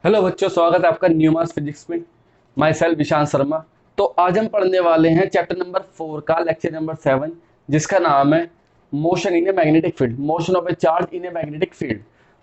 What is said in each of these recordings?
Hello बच्चों, स्वागत है आपका न्यूमास फिजिक्स में। My self Vishant Sharma. तो आज हम पढ़ने वाले हैं चैप्टर नंबर 4 का लेक्चर नंबर 7, जिसका नाम है motion in a magnetic field, motion of A charge in a magnetic field.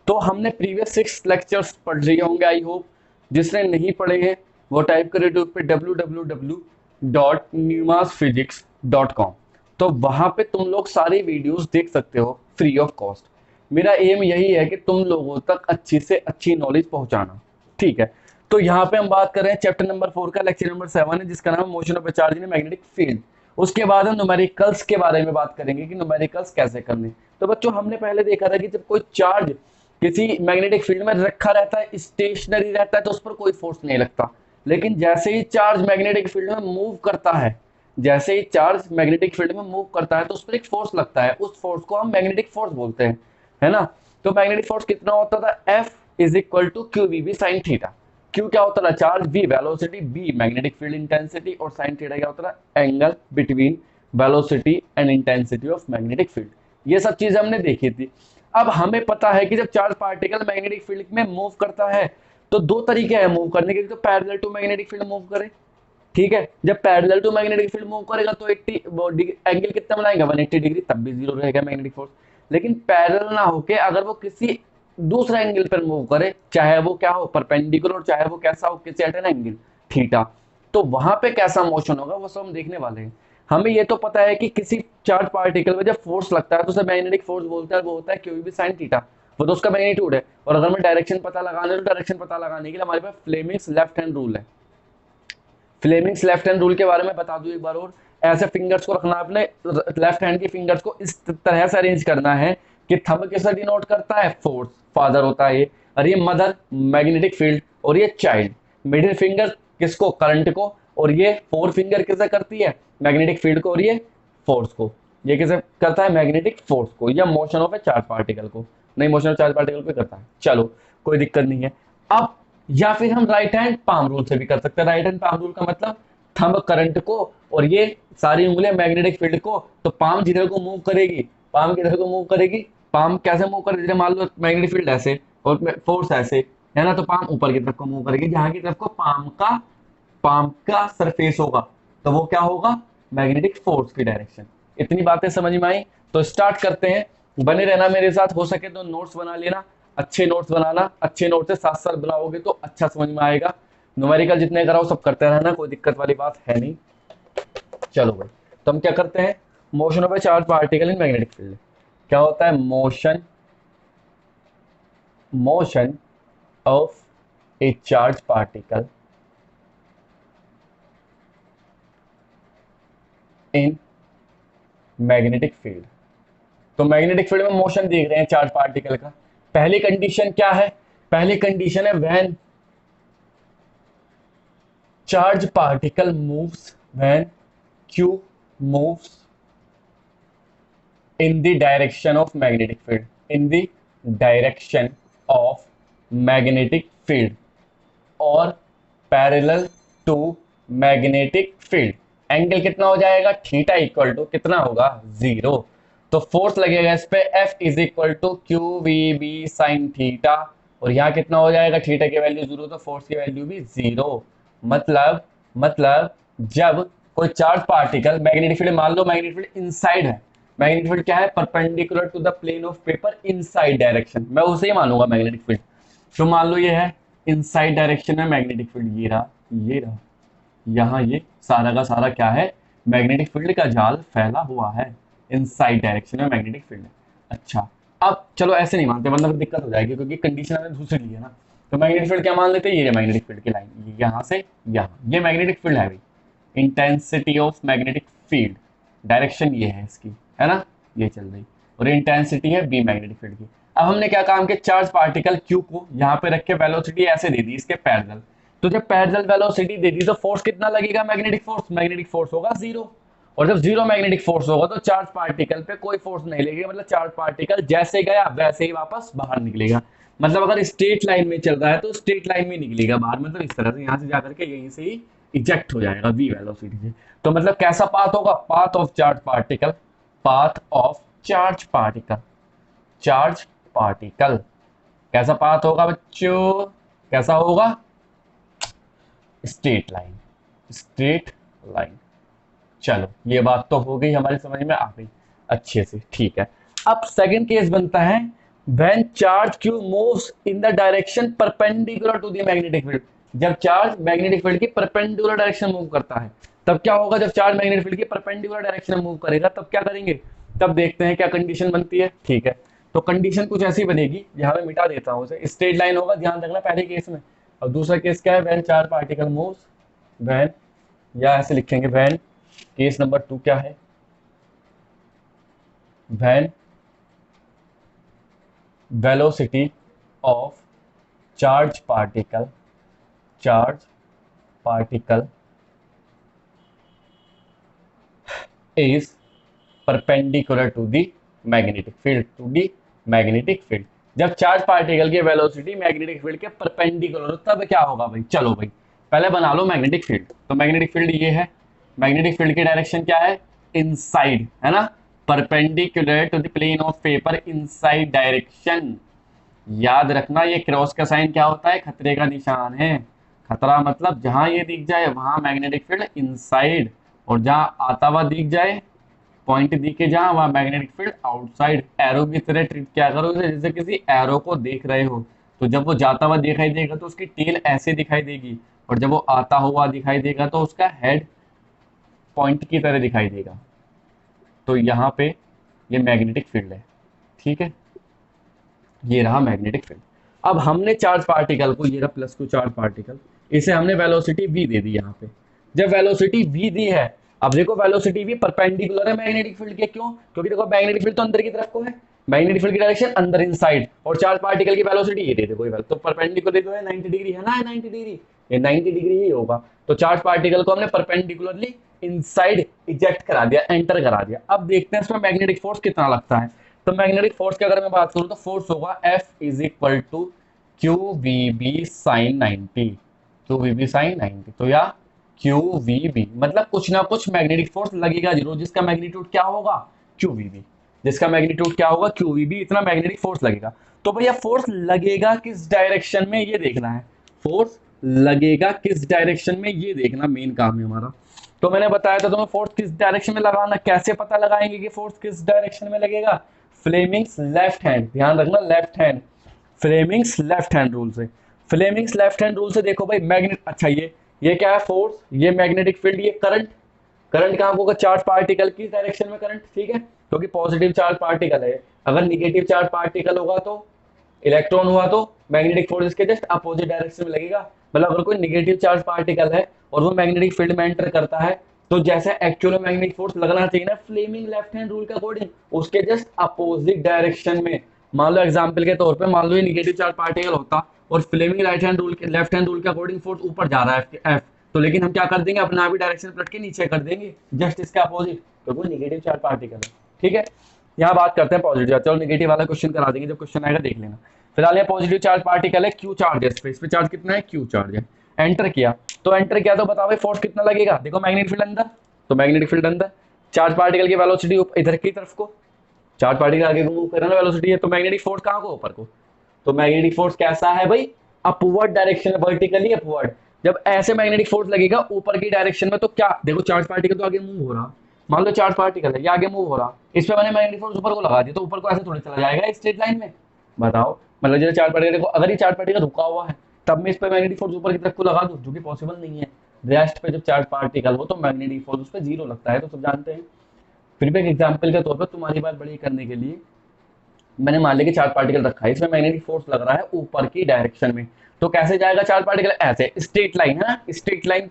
तो हमने प्रीवियस 6 लेक्चर्स पढ़ लिए होंगे, आई होप। जिसने नहीं पढ़े हैं वो टाइप करे यूट्यूब पे www.newmasphysics.com। तो वहां पे तुम लोग सारी वीडियोस देख सकते हो फ्री ऑफ कॉस्ट। मेरा एम यही है कि तुम लोगों तक अच्छी से अच्छी नॉलेज पहुंचाना। ठीक है। तो यहाँ पे हम बात कर रहे हैं चैप्टर नंबर 4 का, लेक्चर नंबर 7 है, जिसका नाम है motion of A charge in magnetic field. उसके बाद हम न्यूमेरिकल्स के बारे में बात करेंगे कि न्यूमेरिकल्स कैसे करने। तो बच्चों, हमने पहले देखा था कि जब कोई चार्ज किसी मैग्नेटिक फील्ड में रखा रहता है, स्टेशनरी रहता है, तो उस पर कोई फोर्स नहीं लगता। लेकिन जैसे ही चार्ज मैग्नेटिक फील्ड में मूव करता है, जैसे ही चार्ज मैग्नेटिक फील्ड में मूव करता है तो उस पर एक फोर्स लगता है। उस फोर्स को हम मैग्नेटिक फोर्स बोलते हैं, है ना। तो मैग्नेटिक फोर्स कितना होता था? F is equal to Q V B sine theta. Q क्या होता था? Charge, V velocity, B magnetic field intensity, और साइन थीटा क्या होता था? Angle between velocity and intensity of magnetic field. ये सब चीजें हमने देखी थी। अब हमें पता है कि जब चार्ज पार्टिकल मैग्नेटिक फील्ड में मूव करता है तो दो तरीके हैं मूव करने के। तो parallel to magnetic field move करे, ठीक है। जब parallel to magnetic field move करेगा तो 80 एंगल कितना बनाएगा? 180 डिग्री, तब भी जीरो रहेगा मैग्नेटिक फोर्स। लेकिन पैरेलल ना होके अगर वो किसी दूसरा एंगल पर मूव करे, चाहे वो क्या हो, परपेंडिकुलर, और चाहे वो कैसा हो, किसी एट एन एंगल थीटा, तो वहां पे कैसा मोशन होगा वो सब हम देखने वाले हैं। हमें ये तो पता है कि किसी चार्ज पार्टिकल में जब फोर्स लगता है तो उसे मैग्नेटिक फोर्स बोलते हैं, वो होता है क्यू भी साइन थीटा। वो तो उसका मैग्नीट्यूड है। और अगर हमें डायरेक्शन पता लगाना है तो डायरेक्शन पता लगाने के लिए हमारे पास फ्लेमिंग्स लेफ्ट हैंड रूल है। फ्लेमिंग्स लेफ्ट हैंड रूल के बारे में बता दूं एक बार और। ऐसे फिंगर्स को रखना, अपने लेफ्ट हैंड के फिंगर्स को इस तरह से अरेंज करना है कि थंब किसे डिनोट करता है? फोर्स, फादर होता है ये, और ये मदर मैग्नेटिक फील्ड, और ये चाइल्ड। मिडिल फिंगर किसको? करंट को। और ये फोर फिंगर किसे करती है? मैग्नेटिक फील्ड को। और ये फोर्स को। ये किसे करता है? मैग्नेटिक फोर्स को, या motion of A charge particle को। नहीं, मोशन ऑफ चार्ज पार्टिकल को करता है। चलो, कोई दिक्कत नहीं है। अब या फिर हम राइट हैंड पाम रूल से भी कर सकते हैं। राइट हैंड पाम रूल का मतलब थंब करंट को और ये सारी उंगलियां मैग्नेटिक फील्ड को। तो पाम जिधर को मूव करेगी, पाम किधर को मूव करेगी, पाम कैसे मूव करेगी? जैसे मान लो मैग्नेटिक फील्ड ऐसे और फोर्स ऐसे, है ना, तो पाम ऊपर की तरफ को मूव करेगी, जहां की तरफ को पाम का सरफेस होगा, तो वो क्या होगा? मैग्नेटिक फोर्स की डायरेक्शन। इतनी बातें समझ में आई? तो स्टार्ट करते हैं। बने रहना मेरे साथ, हो सके तो नोट्स बना लेना। अच्छे नोट्स बनाना, अच्छे नोट्स से साथ साथ बनाओगे तो अच्छा समझ में आएगा। न्यूमेरिकल जितने कराओ सब करते रहना, कोई दिक्कत वाली बात है नहीं। चलो भाई, तो हम क्या करते हैं? Motion of A charge particle in magnetic field. क्या होता है? Motion of A charge particle in magnetic field. तो मैग्नेटिक फील्ड में मोशन देख रहे हैं चार्ज पार्टिकल का। पहली कंडीशन क्या है? पहली कंडीशन है when charge particle moves, when q moves in the direction of magnetic field, in the direction of magnetic field और parallel to magnetic field। Angle कितना हो जाएगा? थीटा इक्वल टू कितना होगा? जीरो। तो फोर्स लगेगा इस पे F is equal to Q V B sine theta. और यहाँ कितना हो जाएगा? थीटा की वैल्यू जीरो, तो फोर्स की वैल्यू भी जीरो। मतलब जब कोई चार्ज पार्टिकल मैग्नेटिक फील्ड, मान लो मैग्नेटिक फील्ड इनसाइड है। मैग्नेटिक फील्ड क्या है? Perpendicular to the plane of paper inside direction, मैं उसे ही मानूंगा मैग्नेटिक फील्ड। तो मान लो ये है इनसाइड डायरेक्शन में मैग्नेटिक फील्ड, ये रहा। यहाँ ये सारा का सारा क्या है? मैग्नेटिक फील्ड का जाल फैला हुआ है। इनसाइड डायरेक्शन में मैग्नेटिक फील्ड है। अच्छा, अब चलो ऐसे नहीं मानते, मतलब दिक्कत हो जाएगी क्योंकि कंडीशन हमें दूसरी ली है ना। तो मैग्नेटिक फील्ड क्या मान लेते हैं? ये मैग्नेटिक फील्ड की लाइन यहाँ से यहाँ, ये मैग्नेटिक फील्ड है भाई। Intensity of magnetic field, direction ये है इसकी, है ना, ये चल रही। और इंटेंसिटी है बी मैग्नेटिक फील्ड की। अब हमने क्या काम किया? चार्ज पार्टिकल क्यू को यहाँ पे रख के वेलोसिटी ऐसे दे दी इसके पैरेलल। तो जब पैरेलल वेलोसिटी दे दी तो फोर्स कितना लगेगा? मैग्नेटिक फोर्स होगा जीरो। और जब जीरो मैग्नेटिक फोर्स होगा तो चार्ज पार्टिकल पे कोई फोर्स नहीं लगेगा, मतलब चार्ज पार्टिकल जैसे गया वैसे ही वापस बाहर निकलेगा। मतलब अगर स्ट्रेट लाइन में चल रहा है तो स्ट्रेट लाइन में निकलेगा बाहर, मतलब इस तरह से यहाँ से जाकर के यहीं से ही इजेक्ट हो जाएगा वी वेलोसिटी से। तो मतलब कैसा पाथ होगा? Path of charge particle, path of charge particle, charge particle कैसा पाथ होगा बच्चों? कैसा होगा? Straight line, straight line. चलो ये बात तो हो गई, हमारी समझ में आ गई अच्छे से, ठीक है। अब सेकंड केस बनता है when charge Q moves in the direction perpendicular to the magnetic field. जब चार्ज मैग्नेटिक फील्ड की परपेंडिकुलर डायरेक्शन मूव करता है तब क्या होगा? जब चार्ज मैग्नेटिक फील्ड की परपेंडिकुलर डायरेक्शन में मूव करेगा तब क्या करेंगे? तब देखते हैं क्या कंडीशन बनती है, ठीक है। तो कंडीशन कुछ ऐसी बनेगी, यहाँ पे मिटा देता हूँ उसे, स्ट्रेट लाइन होगा, ध्यान रखना पहले केस में। और दूसरा केस क्या है? When charge particle moves, when, या ऐसे लिखेंगे व्हेन, केस नंबर 2 क्या है? When velocity of charge particle is perpendicular to the magnetic field। जब चार्ज पार्टिकल की वेलोसिटी मैग्नेटिक फील्ड के परपेंडिकुलर हो तब क्या होगा भाई? चलो भाई पहले बना लो मैग्नेटिक फील्ड। तो मैग्नेटिक फील्ड ये है, मैग्नेटिक फील्ड की डायरेक्शन क्या है? इनसाइड, है ना, perpendicular to the plane of paper, inside direction. याद रखना ये क्रॉस का साइन क्या होता है? खतरे का निशान है। खतरा मतलब जहां ये दिख जाए वहां मैग्नेटिक फील्ड इनसाइड, और जहां आता हुआ दिख जाए पॉइंट दिखे जहां वहां मैग्नेटिक फील्ड आउटसाइड। एरो की तरह ट्रीट क्या करो इसे, जैसे किसी एरो को देख रहे हो, तो जब वो जाता हुआ दिखाई देगा तो उसकी टेल ऐसे दिखाई देगी, और जब वो आता हुआ दिखाई देगा तो उसका हेड पॉइंट की तरह दिखाई देगा। तो यहाँ पे ये मैग्नेटिक फील्ड है, ठीक है, ये रहा मैग्नेटिक फील्ड। अब हमने चार्ज पार्टिकल को, ये रहा प्लस को चार्ज पार्टिकल, इसे हमने वेलोसिटी v दे दी यहाँ पे। जब वेलोसिटी v दी है, अब देखो वेलोसिटी v परपेंडिकुलर है मैग्नेटिक फील्ड के, क्यों? क्योंकि देखो मैग्नेटिक फील्ड तो अंदर की तरफ को है, मैग्नेटिक फील्ड की डायरेक्शन अंदर इनसाइड, और चार्ज पार्टिकल की वेलोसिटी ये दे दे कोई तो परपेंडिकुलर तो है 90 डिग्री, है ना, 90 डिग्री, ये 90 डिग्री ही होगा। तो चार्ज पार्टिकल को हमने परपेंडिकुलरली इनसाइड इजेक्ट करा दिया, एंटर करा दिया। अब देखते हैं इसमें मैग्नेटिक फोर्स कितना लगता है। तो मैग्नेटिक फोर्स की अगर मैं बात करूं तो फोर्स होगा F is equal to Q V B sine 90, Q V B sine 90। तो या क्यू वी बी मतलब कुछ ना कुछ मैग्नेटिक फोर्स लगेगा जरूर, जिसका मैग्नीट्यूड क्या होगा? क्यू वी बी, जिसका मैग्नीट्यूड क्या होगा? क्यू वी बी, इतना मैग्नेटिक फोर्स लगेगा। तो भैया फोर्स लगेगा किस डायरेक्शन में ये देखना है, फोर्स लगेगा किस डायरेक्शन में ये देखना मेन काम है हमारा। तो मैंने बताया था तुम्हें फोर्स किस डायरेक्शन में लगाना, कैसे पता लगाएंगे कि फोर्स किस डायरेक्शन में लगेगा? फ्लेमिंग्स लेफ्ट हैंड, ध्यान रखना left hand, Fleming's left hand rule से। फ्लेमिंग्स लेफ्ट हैंड रूल से देखो भाई मैग्नेट, अच्छा ये क्या है? फोर्स, ये मैग्नेटिक फील्ड, ये करंट। करंट कहाँ होगा? चार्ज पार्टिकल की डायरेक्शन में करंट, ठीक है, क्योंकि पॉजिटिव चार्ज पार्टिकल है। अगर निगेटिव चार्ज पार्टिकल होगा तो इलेक्ट्रॉन हुआ तो मैग्नेटिक फोर्स इसके जस्ट अपोजिट डायरेक्शन में लगेगा। मतलब अगर कोई निगेटिव चार्ज पार्टिकल है और वो मैग्नेटिक फील्ड में एंटर करता है तो जैसे एक्चुअल मैग्नेटिक फोर्स लगना चाहिए ना फ्लेमिंग लेफ्ट हैंड रूल के अकॉर्डिंग, उसके जस्ट अपोजिट डायरेक्शन में। मान लो एग्जांपल के तौर पे, मान लो ये निगेटिव चार्ज पार्टिकल होता और फ्लेमिंग राइट हैंड रूल के, लेफ्ट हैंड रूल के अकॉर्डिंग फोर्स ऊपर जा रहा है एफ, तो लेकिन हम क्या कर देंगे? अपना भी डायरेक्शन पलट के नीचे कर देंगे, जस्ट इसके अपोजिट, क्योंकि निगेटिव चार्ज पार्टिकल है, ठीक है। यहाँ बात करते हैं पॉजिटिव चार्ज, चलो निगेटिव वाला क्वेश्चन करा देंगे, जब क्वेश्चन आएगा देख लेना। फिलहाल ये पॉजिटिव चार्ज पार्टिकल है, क्यू चार्ज है इस पे चार्ज कितना है? क्यू चार्ज है। एंटर किया तो बताओ भाई फोर्स कितना लगेगा? देखो मैग्नेटिक फील्ड अंदर, तो मैग्नेटिक फील्ड अंदर, चार्ज पार्टिकल की वेलोसिटी इधर की तरफ को, चार्ज पार्टिकल आगे को मूव कर रहा है, वेलोसिटी है, तो मैग्नेटिक फोर्स कहाँ को? ऊपर को। तो मैग्नेटिक फोर्स कैसा है भाई? Upward direction, vertically upward. जब ऐसे मैग्नेटिक फोर्स लगेगा ऊपर की डायरेक्शन में तो क्या देखो, चार्ज पार्टिकल तो आगे मूव हो रहा, मान लो चार्ज पार्टिकल है ये आगे मूव हो रहा, इस पे मैंने मैग्नेटिक फोर्स ऊपर को लगा दिया, तो ऊपर को ऐसे थोड़ी चला जाएगा स्ट्रेट लाइन में? बताओ, मतलब जैसे चार्ज पार्टिकल देखो, अगर ये चार्ज पार्टिकल रुका हुआ है तब मैं इस पे मैग्नेटिक फोर्स ऊपर की तरफ को लगा दूं, जो कि पॉसिबल नहीं है। रेस्ट पे जब चार्ज पार्टिकल हो तो मैग्नेटिक फोर्स उस पर जीरो लगता है, तो सब जानते हैं। फिर भी एक एग्जाम्पल के तौर पर तुम्हारी बात बड़ी करने के लिए मैंने मान लिया कि चार्ज पार्टिकल रखा है, इसमें मैग्नेटिक फोर्स लग रहा है ऊपर की डायरेक्शन में, तो कैसे जाएगा चार्ज पार्टिकल? ऐसे स्ट्रेट लाइन है ना, स्ट्रेट लाइन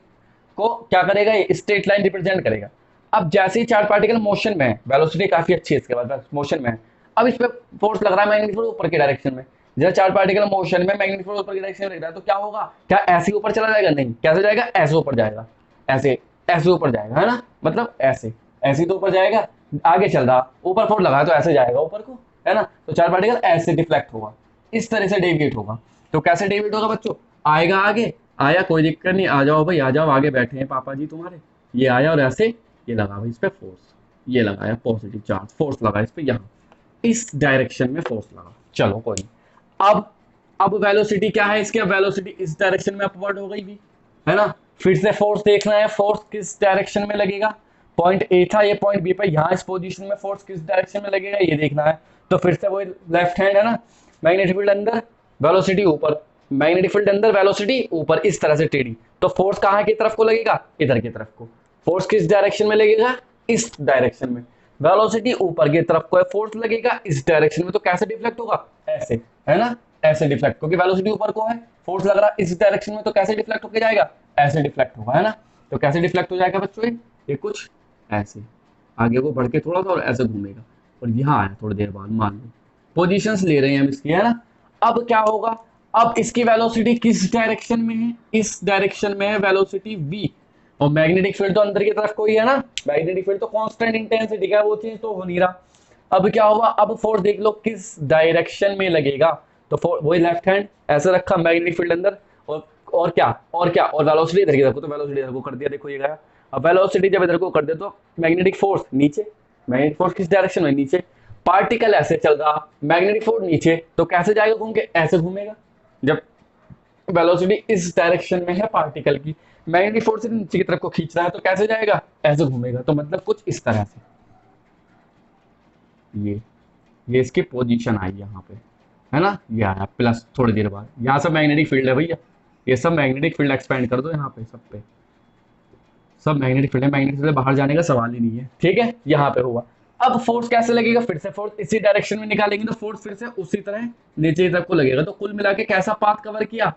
को क्या करेगा? ये स्ट्रेट लाइन रिप्रेजेंट करेगा। अब जैसे ही चार्ज पार्टिकल मोशन में है, वेलोसिटी काफी अच्छी है इसके बाद, मोशन में है, अब इस पे फोर्स लग रहा है मैग्नेटिक फोर्स ऊपर की डायरेक्शन में। जब चार्ज पार्टिकल मोशन में, मैग्नेटिक फोर्स ऊपर की डायरेक्शन में लग रहा है, तो क्या होगा? क्या ऐसे ऊपर चला जाएगा? नहीं, कैसे जाएगा? ऐसे ऊपर जाएगा, ऐसे ऐसे ऊपर जाएगा, है ना, मतलब ऐसे ऐसे तो ऊपर जाएगा, आगे चल रहा, ऊपर फोर्स लगा तो ऐसे जाएगा ऊपर को, है ना। तो चार्ज पार्टिकल ऐसे डिफ्लेक्ट होगा, इस तरह से डेविएट होगा। तो कैसे डेविएट होगा बच्चों? आएगा आगे, आया कोई दिक्कत नहीं, आ जाओ भाई आ जाओ, आगे बैठे हैं पापा जी तुम्हारे, ये आया और ऐसे ये लगा भाई इस पे फोर्स, ये लगाया पॉजिटिव चार्ज फोर्स लगा इस पे, यहाँ इस डायरेक्शन में फोर्स लगा। चलो कोई नहीं। अब अब वेलोसिटी क्या है इसकी, अब वेलोसिटी इस डायरेक्शन में अपवर्ड हो गई भी, है ना। फिर से फोर्स देखना है, फोर्स किस डायरेक्शन में लगेगा, पॉइंट ए था, ये पॉइंट बी पे, यहाँ इस पोजीशन में फोर्स किस डायरेक्शन में लगेगा ये देखना है। तो फिर से वो लेफ्ट हैंड है ना, मैग्नेटिक फील्ड अंदर, वेलोसिटी ऊपर, मैग्नेटिक फील्ड अंदर, वेलोसिटी ऊपर, इस तरह से टेढ़ी। तो फोर्स कहाँ की तरफ को लगेगा, इधर की तरफ को। फोर्स किस डायरेक्शन में लगेगा, इस डायरेक्शन में। वेलोसिटी ऊपर की तरफ को है, फोर्स लगेगा इस डायरेक्शन में, तो कैसे डिफ्लेक्ट होगा, ऐसे, है ना, ऐसे डिफ्लेक्ट, क्योंकि वेलोसिटी ऊपर को है, फोर्स लग रहा है इस डायरेक्शन में, तो कैसे डिफ्लेक्ट होकर जाएगा, ऐसे डिफ्लेक्ट होगा, है ना। तो कैसे डिफ्लेक्ट हो जाएगा बच्चों, ये कुछ ऐसे आगे को बढ़ के थोड़ा सा और ऐसे घूमेगा, और यहाँ आया थोड़ी देर बाद, मान लो पोजीशंस ले रहे हैं हम इसकी, है ना। अब क्या होगा, अब इसकी वेलोसिटी किस डायरेक्शन में है, इस डायरेक्शन में है वेलोसिटी v, और मैग्नेटिक फील्ड तो अंदर की तरफ कोई है ना, मैग्नेटिक फील्ड तो कांस्टेंट इंटेंसिटी का, वो चीज तो हो नहीं रहा। अब क्या होगा, अब फोर्स देख लो किस डायरेक्शन में लगेगा, तो फोर्स वही लेफ्ट हैंड ऐसे रखा, मैग्नेटिक फील्ड अंदर, और क्या, और वेलोसिटी इधर की तरफ को, तो वेलोसिटी इधर को कर दिया, देखो ये गया। अब वेलोसिटी जब इधर को कर दे तो मैग्नेटिक फोर्स नीचे, मैग्नेटिक फोर्स किस डायरेक्शन में, नीचे, पार्टिकल ऐसे चल रहा, मैग्नेटिक फोर्स नीचे, तो कैसे जाएगा घूम के, ऐसे घूमेगा। जब वेलोसिटी इस डायरेक्शन में है पार्टिकल की, मैग्नेटिक फोर्स से नीचे की तरफ को खींच रहा है, तो कैसे जाएगा, ऐसे घूमेगा। तो मतलब कुछ इस तरह से, ये इसकी पोजीशन आई यहाँ पे, है ना, ये आया प्लस, थोड़ी देर बाद यहाँ सब मैग्नेटिक फील्ड है भैया, ये सब मैग्नेटिक फील्ड एक्सपेंड कर दो यहाँ पे, सब पे सब मैग्नेटिक फील्ड है, मैग्नेटिक फील्ड बाहर जाने का सवाल ही नहीं है, ठीक है, यहाँ पे हुआ। अब फोर्स कैसे लगेगा, फिर से फोर्स इसी डायरेक्शन में निकालेंगे, तो फोर्स फिर से उसी तरह नीचे तक को लगेगा। तो कुल मिला के कैसा पाथ कवर किया,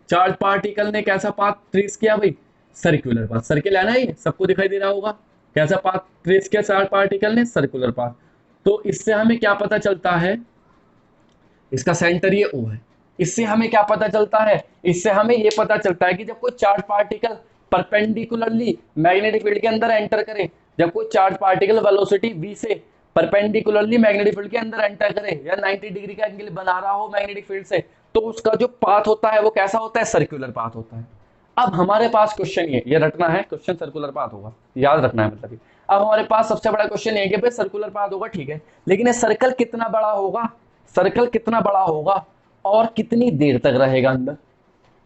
चार्ज पार्टिकल ने कैसा पाथ ट्रेस किया भाई, सर्कुलर पाथ, सर्किल है ना, ये सबको दिखाई दे रहा होगा, कैसा पाथ ट्रेस किया चार्ज पार्टिकल ने, सर्कुलर पाथ। तो इससे हमें क्या पता चलता है, इसका सेंटर ये O है, इससे हमें क्या पता चलता है, इससे हमें ये पता चलता है कि जब कोई charge particle perpendicularly magnetic field के अंदर एंटर करे, जब कोई चार्ज पार्टिकल वेलोसिटी v से परपेंडिकुलरली मैग्नेटिक फील्ड के अंदर एंटर करे, या 90 डिग्री का एंगल बना रहा हो मैग्नेटिक फील्ड से, तो उसका जो पाथ होता है वो कैसा होता है, सर्कुलर पाथ होता है। अब हमारे पास क्वेश्चन ये रटना है, क्वेश्चन सर्कुलर पाथ होगा, याद रखना है मतलब ये। अब हमारे पास सबसे बड़ा क्वेश्चन ये कि भाई सर्कुलर पाथ होगा, ठीक है, लेकिन ये सर्कल कितना बड़ा होगा, सर्कल कितना बड़ा होगा और कितनी देर तक रहेगा अंदर,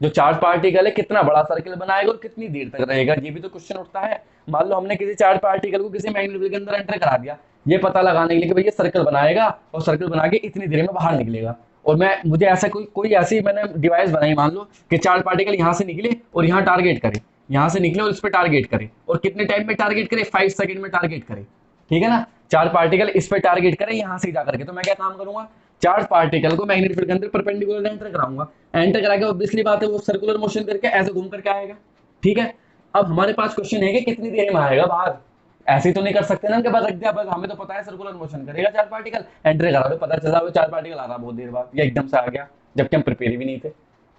जो चार्ज पार्टिकल है कितना बड़ा सर्कल बनाएगा और कितनी देर तक रहेगा, ये भी तो क्वेश्चन उठता है। मान लो हमने किसी चार्ज पार्टिकल को किसी मैग्नेटिक फील्ड के अंदर एंटर करा दिया, ये पता लगाने के लिए कि भाई ये सर्कल बनाएगा और सर्कल बना के इतनी देर में बाहर निकलेगा, और मुझे ऐसा कोई ऐसी मैंने डिवाइस बनाई, मान लो कि चार्ज पार्टिकल यहाँ से निकले और यहाँ टारगेट करे, यहाँ से निकले और इस पर टारगेट करे, और कितने टाइम में टारगेट करे, 5 सेकंड में टारगेट करे, ठीक है ना। चार्ज पार्टिकल इस पे टारगेट करे यहाँ से जा करके, तो मैं क्या काम करूंगा, चार्ज पार्टिकल को मैग्नेटिक फील्ड के अंदर परपेंडिकुलर एंटर कराऊंगा, एंटर करा के ऑब्वियसली बात है वो सर्कुलर मोशन करके ऐसे घूम करके आएगा, ठीक है। अब हमारे पास क्वेश्चन है कि कितनी देर में आएगा बाहर, ऐसे तो नहीं कर सकते ना कि बस रख दिया, बस हमें तो पता है सर्कुलर मोशन करेगा चार्ज पार्टिकल, एंटर करा दो, पता चला वो चार्ज पार्टिकल आ रहा बहुत देर बाद, या एकदम से आ गया जबकि हम प्रिपेयर भी नहीं थे।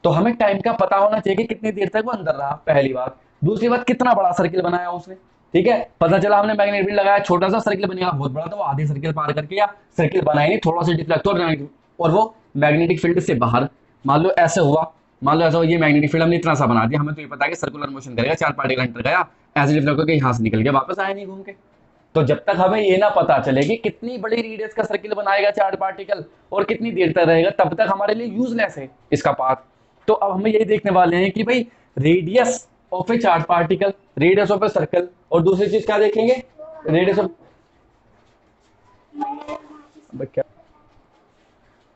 तो हमें टाइम का पता होना चाहिए कि कितनी देर तक वो अंदर रहा, पहली बात। दूसरी बात, कितना बड़ा सर्किल बनाया उसने, ठीक है, पता चला हमने मैग्नेटिक फील्ड लगाया, छोटा सा सर्किल बनेगा, बहुत बड़ा तो वो आधे सर्किल पार करके, या सर्किल बनाया नहीं, थोड़ा सा डिफ्लेक्ट और वो मैग्नेटिक फील्ड से बाहर, मान लो ऐसे हुआ, मान लो ऐसा हुआ, ये मैग्नेटिक फील्ड हमने इतना सा बना दिया, हमें तो ये पता है कि सर्कुलर मोशन करेगा, चार पार्टिकल एंटर गया, ऐसे डिफ्लेक्ट होकर यहाँ से निकल गया, वापस आया नहीं घूम के। तो जब तक हमें ये ना पता चले कि कितनी बड़ी रेडियस का सर्किल बनाएगा चार्ज पार्टिकल और कितनी देर तक रहेगा, तब तक हमारे लिए यूजलेस है इसका पाथ। तो अब हमें यही देखने वाले हैं कि भाई radius of A charge particle, radius of a circle, और दूसरी चीज क्या देखेंगे, रेडियस ऑफ क्या,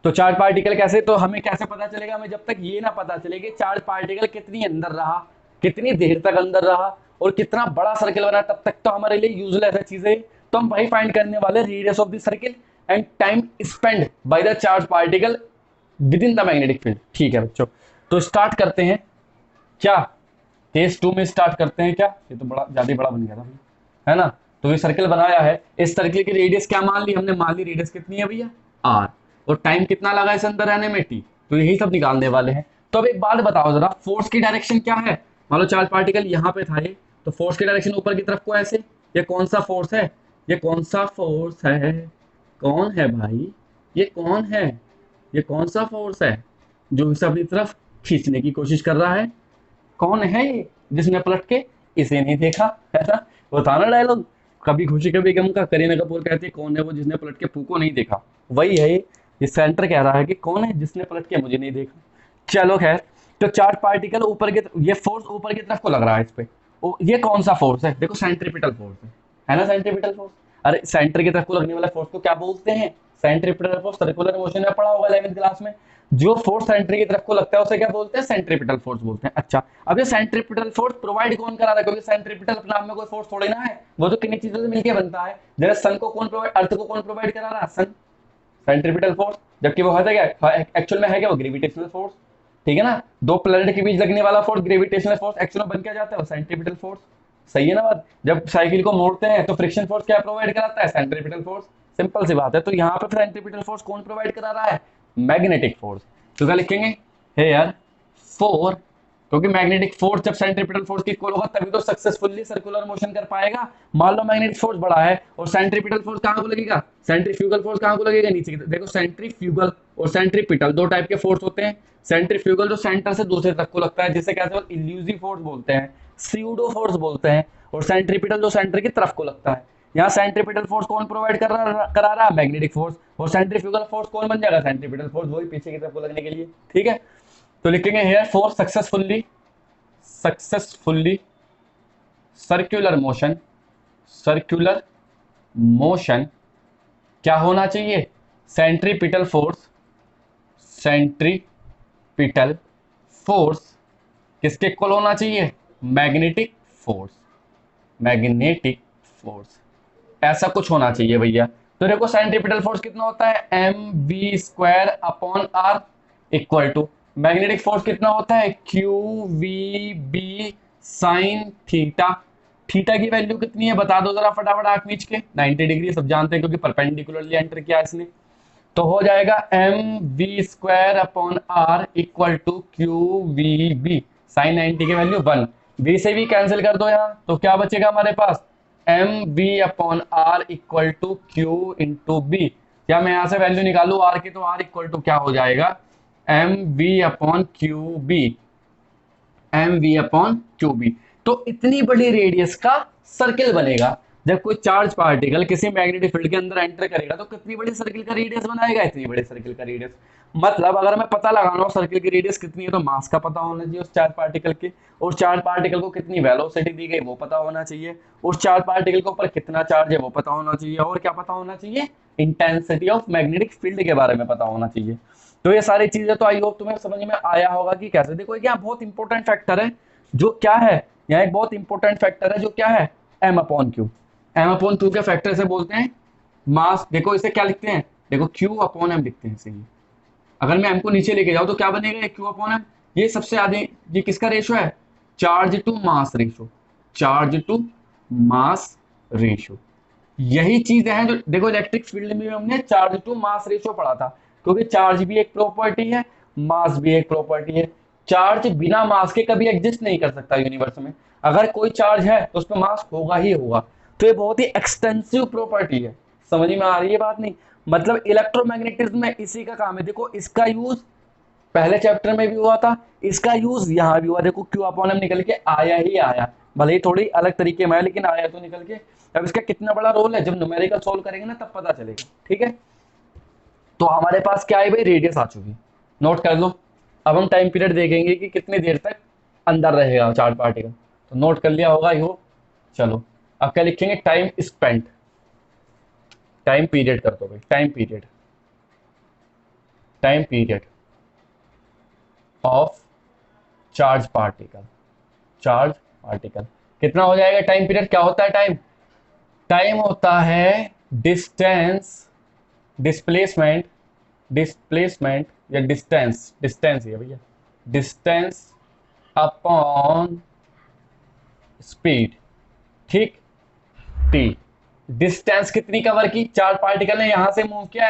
तो चार्ज पार्टिकल कैसे, तो हमें कैसे पता चलेगा, हमें जब तक ये ना पता चले कि चार्ज पार्टिकल कितनी अंदर रहा, कितनी देर तक अंदर रहा और कितना बड़ा सर्किल बना, तब तक तो हमारे लिए यूजलेस है चीजें। तो हम वही फाइंड करने वाले radius of the circle and time spend by the charge particle with in the magnetic field, ठीक है बच्चों। तो स्टार्ट करते हैं क्या, केस 2 में स्टार्ट करते हैं क्या, ये तो बड़ा ज्यादा बड़ा बन गया था, है ना। तो ये सर्किल बनाया है, इस सर्किल की रेडियस क्या मान ली हमने, मान ली रेडियस कितनी है भैया r, और टाइम कितना लगा इस अंदर रहने में t, तो यही सब निकालने वाले हैं। तो अब एक बात बताओ जरा, फोर्स की डायरेक्शन क्या है, मान लो चार्ज पार्टिकल यहाँ पे था ये, तो फोर्स की डायरेक्शन ऊपर की तरफ को ऐसे, ये कौन सा फोर्स है, ये कौन सा फोर्स है, कौन है भाई, ये कौन है, ये कौन सा फोर्स है जो इसे अपनी तरफ खींचने की कोशिश कर रहा है, कौन है ये जिसने पलट के इसे नहीं देखा, ऐसा होता ना डायलॉग, कभी खुशी कभी गम का, करीना कपूर कहती है कौन है वो जिसने पलट के पू को नहीं देखा, वही है ये सेंटर कह रहा है कि कौन है जिसने पलट के मुझे नहीं देखा। चलो खैर, तो चार्ज पार्टिकल ऊपर के, ये फोर्स ऊपर की तरफ को लग रहा है इस पे। ये कौन सा फोर्स है? देखो सेंट्रीपिटल फोर्स है ना, सेंट्रीपिटल फोर्स। अरे सेंटर की तरफ को लगने वाला फोर्स को क्या बोलते हैं? Centripetal force. सर्कुलर मोशन में पढ़ा होगा 11th क्लास में। जो फोर्स सेंटर की तरफ को लगता है उसे क्या बोलते हैं? सेंट्रीपिटल फोर्स बोलते हैं। अच्छा, अब ये सेंट्रीपिटल फोर्स प्रोवाइड कौन करा रहा है? क्योंकि सेंट्रीपिटल अपने आप में कोई फोर्स थोड़ी ना है, वो तो किन्हीं चीजों से मिलकर बनता है। जरा सन को कौन प्रोवाइड, अर्थ को कौन प्रोवाइड करा रहा है? सन, सेंट्रीपिटल फोर्स। जबकि वो है क्या एक्चुअल में, है क्या वो? Gravitational force. ठीक है ना, दो प्लैनेट के बीच लगने वाला फोर्स ग्रेविटेशनल फोर्स, एक्चुअल में बन क्या जाता है? Centripetal force. सही है ना बात? जब साइकिल को मोड़ते हैं तो फ्रिक्शन फोर्स क्या प्रोवाइड कराता है? Centripetal force. सिंपल सी बात है। तो यहाँ पे सेंट्रीपिटल फोर्स कौन प्रोवाइड करा रहा है? Magnetic force. तो क्या लिखेंगे? हे यार, फोर, क्योंकि मैग्नेटिक फोर्स जब सेंट्रीपिटल फोर्स की इक्वल होगा तभी तो सक्सेसफुली सर्कुलर मोशन कर पाएगा। मान लो मैग्नेटिक फोर्स बड़ा है और सेंट्रीपिटल फोर्स कहां को लगेगा? सेंट्रीफ्यूगल फोर्स कहां को लगेगा? नीचे की तरफ। देखो सेंट्रीफ्यूगल और सेंट्रीपिटल दो टाइप के फोर्स होते हैं। सेंट्रीफ्यूगल जो सेंटर से दूसरे तक को लगता है, जिसे क्या इल्यूसिव फोर्स बोलते हैं, स्यूडो फोर्स बोलते हैं। और सेंट्रीपिटल जो सेंटर की तरफ को लगता है। यहाँ सेंट्रीपिटल फोर्स कौन प्रोवाइड करा रहा है? Magnetic force. और सेंट्रीफ्यूगल फोर्स कौन बन जाएगा? सेंट्रीपिटल फोर्स, वही पीछे की तरफ को लगने के लिए। ठीक है, तो लिखेंगे here force successfully circular motion क्या होना चाहिए? सेंट्रीपिटल फोर्स किसके इक्वल होना चाहिए? मैग्नेटिक फोर्स ऐसा कुछ होना चाहिए भैया। तो देखो सेंट्रीपिटल फोर्स कितना होता है? mv² equal to magnetic force कितना होता है? QVB sine theta. थीटा की वैल्यू कितनी है बता दो जरा फटाफट आंख मीच के। 90 डिग्री सब जानते हैं क्योंकि परपेंडिकुलरली एंटर किया इसने। तो हो जाएगा mv² equal to QVB sign 90 की वैल्यू 1। v से भी कैंसिल कर दो यहाँ, तो क्या बचेगा हमारे पास? mv/r equal to Q into B. क्या मैं यहाँ से वैल्यू निकालू r की, तो r इक्वल टू क्या हो जाएगा? mv/QB। तो इतनी बड़ी रेडियस का सर्किल बनेगा। जब कोई चार्ज पार्टिकल किसी मैग्नेटिक फील्ड के अंदर एंटर करेगा तो कितनी बड़ी सर्किल का रेडियस बनाएगा? इतनी बड़ी सर्किल का रेडियस। मतलब अगर मैं पता लगाना हो सर्किल की रेडियस कितनी है, तो मास का पता होना चाहिए उस चार्ज पार्टिकल के, और चार्ज पार्टिकल को कितनी वेलोसिटी दी गई वो पता होना चाहिए, उस चार्ज पार्टिकल के ऊपर कितना चार्ज है वो पता होना चाहिए, और क्या पता होना चाहिए? इंटेंसिटी ऑफ मैग्नेटिक फील्ड के बारे में पता होना चाहिए। तो ये सारी चीजें तो आई होप तुम्हें समझ में आया होगा कि कैसे। देखो यहाँ बहुत इंपॉर्टेंट फैक्टर है जो क्या है, यहाँ एक बहुत इंपॉर्टेंट फैक्टर है जो क्या है? m/q। m/q के फैक्टर से बोलते हैं मास। देखो इसे क्या लिखते हैं? देखो Q/m लिखते हैं इसे। अगर मैं m को नीचे लेके जाऊं तो क्या बनेगा? Q/m। ये सबसे आगे ये किसका रेशो है? Charge to mass ratio. यही चीज है जो देखो इलेक्ट्रिक फील्ड में हमने चार्ज टू मास रेशो पढ़ा था, क्योंकि चार्ज भी एक प्रॉपर्टी है, मास भी एक प्रॉपर्टी है। चार्ज बिना मास के कभी एग्जिस्ट नहीं कर सकता यूनिवर्स में। अगर कोई चार्ज है तो उस पर मास होगा ही होगा। तो ये बहुत ही एक्सटेंसिव प्रॉपर्टी है। समझ में आ रही है बात? नहीं, मतलब इलेक्ट्रोमैग्नेटिज्म में इसी का काम है। देखो इसका यूज पहले चैप्टर में भी हुआ था, इसका यूज यहाँ भी हुआ। देखो Q/m निकल के आया ही आया, भले ही थोड़ी अलग तरीके में है लेकिन आया तो निकल के। अब इसका कितना बड़ा रोल है जब न्यूमेरिकल सोल्व करेंगे ना तब पता चलेगा। ठीक है, तो हमारे पास क्या है भाई? रेडियस आ चुकी, नोट कर लो। अब हम टाइम पीरियड देखेंगे कि कितनी देर तक अंदर रहेगा चार्ज पार्टिकल, तो नोट कर लिया होगा यो। चलो अब क्या लिखेंगे? टाइम स्पेंट, टाइम पीरियड कर दो भाई। Time period of charge particle कितना हो जाएगा टाइम पीरियड? क्या होता है टाइम? टाइम होता है डिस्प्लेसमेंट या डिस्टेंस है भैया, डिस्टेंस अपॉन स्पीड। ठीक, टी। डिस्टेंस कितनी कवर की? चार्ज पार्टिकल ने यहां से मूव किया,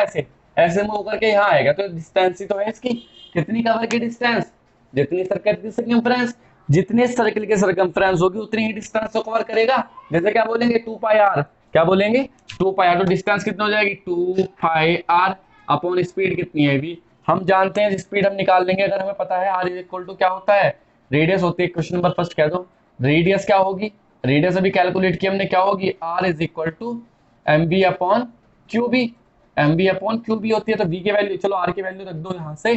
ऐसे मूव करके यहां आएगा, तो डिस्टेंस ही तो है इसकी। कितनी कवर की डिस्टेंस? जितनी सर्कल की सर्कमफ्रेंस, जितने सर्कल की सर्कमफ्रेंस होगी उतनी ही डिस्टेंस को कवर करेगा। जैसे क्या बोलेंगे? 2πr। क्या बोलेंगे? 2πr। तो डिस्टेंस कितना हो जाएगी? 2πr अपॉन स्पीड कितनी है भी हम जानते हैं, स्पीड हम निकाल लेंगे अगर हमें पता है। r इक्वल टू क्या होता है? रेडियस होती है। क्वेश्चन नंबर फर्स्ट कह दो, रेडियस क्या होगी? रेडियस अभी कैलकुलेट की हमने, क्या होगी? r is equal to mv/qb। mv/qb होती है, तो v की वैल्यू, चलो r की वैल्यू रख दो यहाँ से,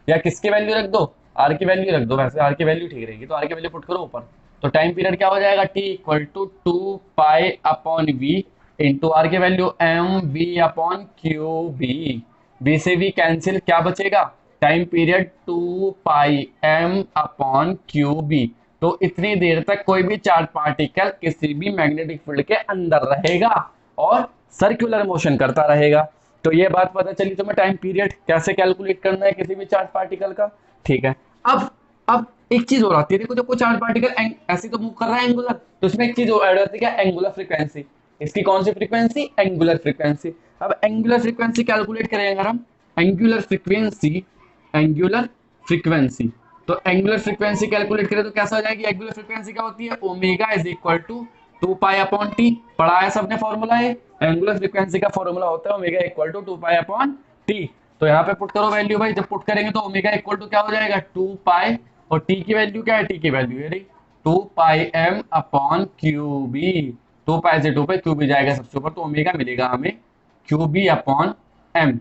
या किसकी वैल्यू रख दो? आर की वैल्यू रख दो, वैसे आर की वैल्यू ठीक रहेगी, तो आर की वैल्यू पुट करो ऊपर। तो टाइम पीरियड क्या हो जाएगा, T equal to 2 pi upon V into R की value M V upon Q B. B से भी कैंसिल, क्या बचेगा, time period 2 pi m upon Q B. तो इतनी देर तक कोई भी चार्ज पार्टिकल किसी भी मैग्नेटिक फील्ड के अंदर रहेगा और सर्कुलर मोशन करता रहेगा। तो ये बात पता चली तुम्हें टाइम पीरियड कैसे कैलकुलेट करना है किसी भी चार्ज पार्टिकल का। ठीक है, अब एक चीज और आती है, देखो जब कोई चार्ज पार्टिकल ऐसे तो मूव कर रहा है एंगुलर, तो इसमें एक चीज और ऐड होती है, क्या, एंगुलर फ्रीक्वेंसी। इसकी कौन सी फ्रीक्वेंसी, एंगुलर फ्रीक्वेंसी। अब एंगुलर फ्रीक्वेंसी कैलकुलेट करेंगे अगर हम, एंगुलर फ्रीक्वेंसी, एंगुलर फ्रीक्वेंसी, तो एंगुलर फ्रीक्वेंसी कैलकुलेट करें तो कैसा हो जाएगी, एंगुलर फ्रीक्वेंसी क्या होती है, omega is equal to 2 pi upon T. पढ़ा है सबने फॉर्मूला है, एंगुलर फ्रीक्वेंसी का फॉर्मूला होता है omega equal to 2 pi upon T. तो यहाँ पे पुट करो वैल्यू भाई, जब पुट करेंगे तो ओमेगा इक्वल टू क्या हो जाएगा, 2 पाई, और टी की वैल्यू क्या है, टी की वैल्यू है 2 pi m upon Q B. 2 पाई से 2 पाई, क्यू बी जाएगा सबसे ऊपर, तो ओमेगा मिलेगा हमें क्यू बी अपॉन एम।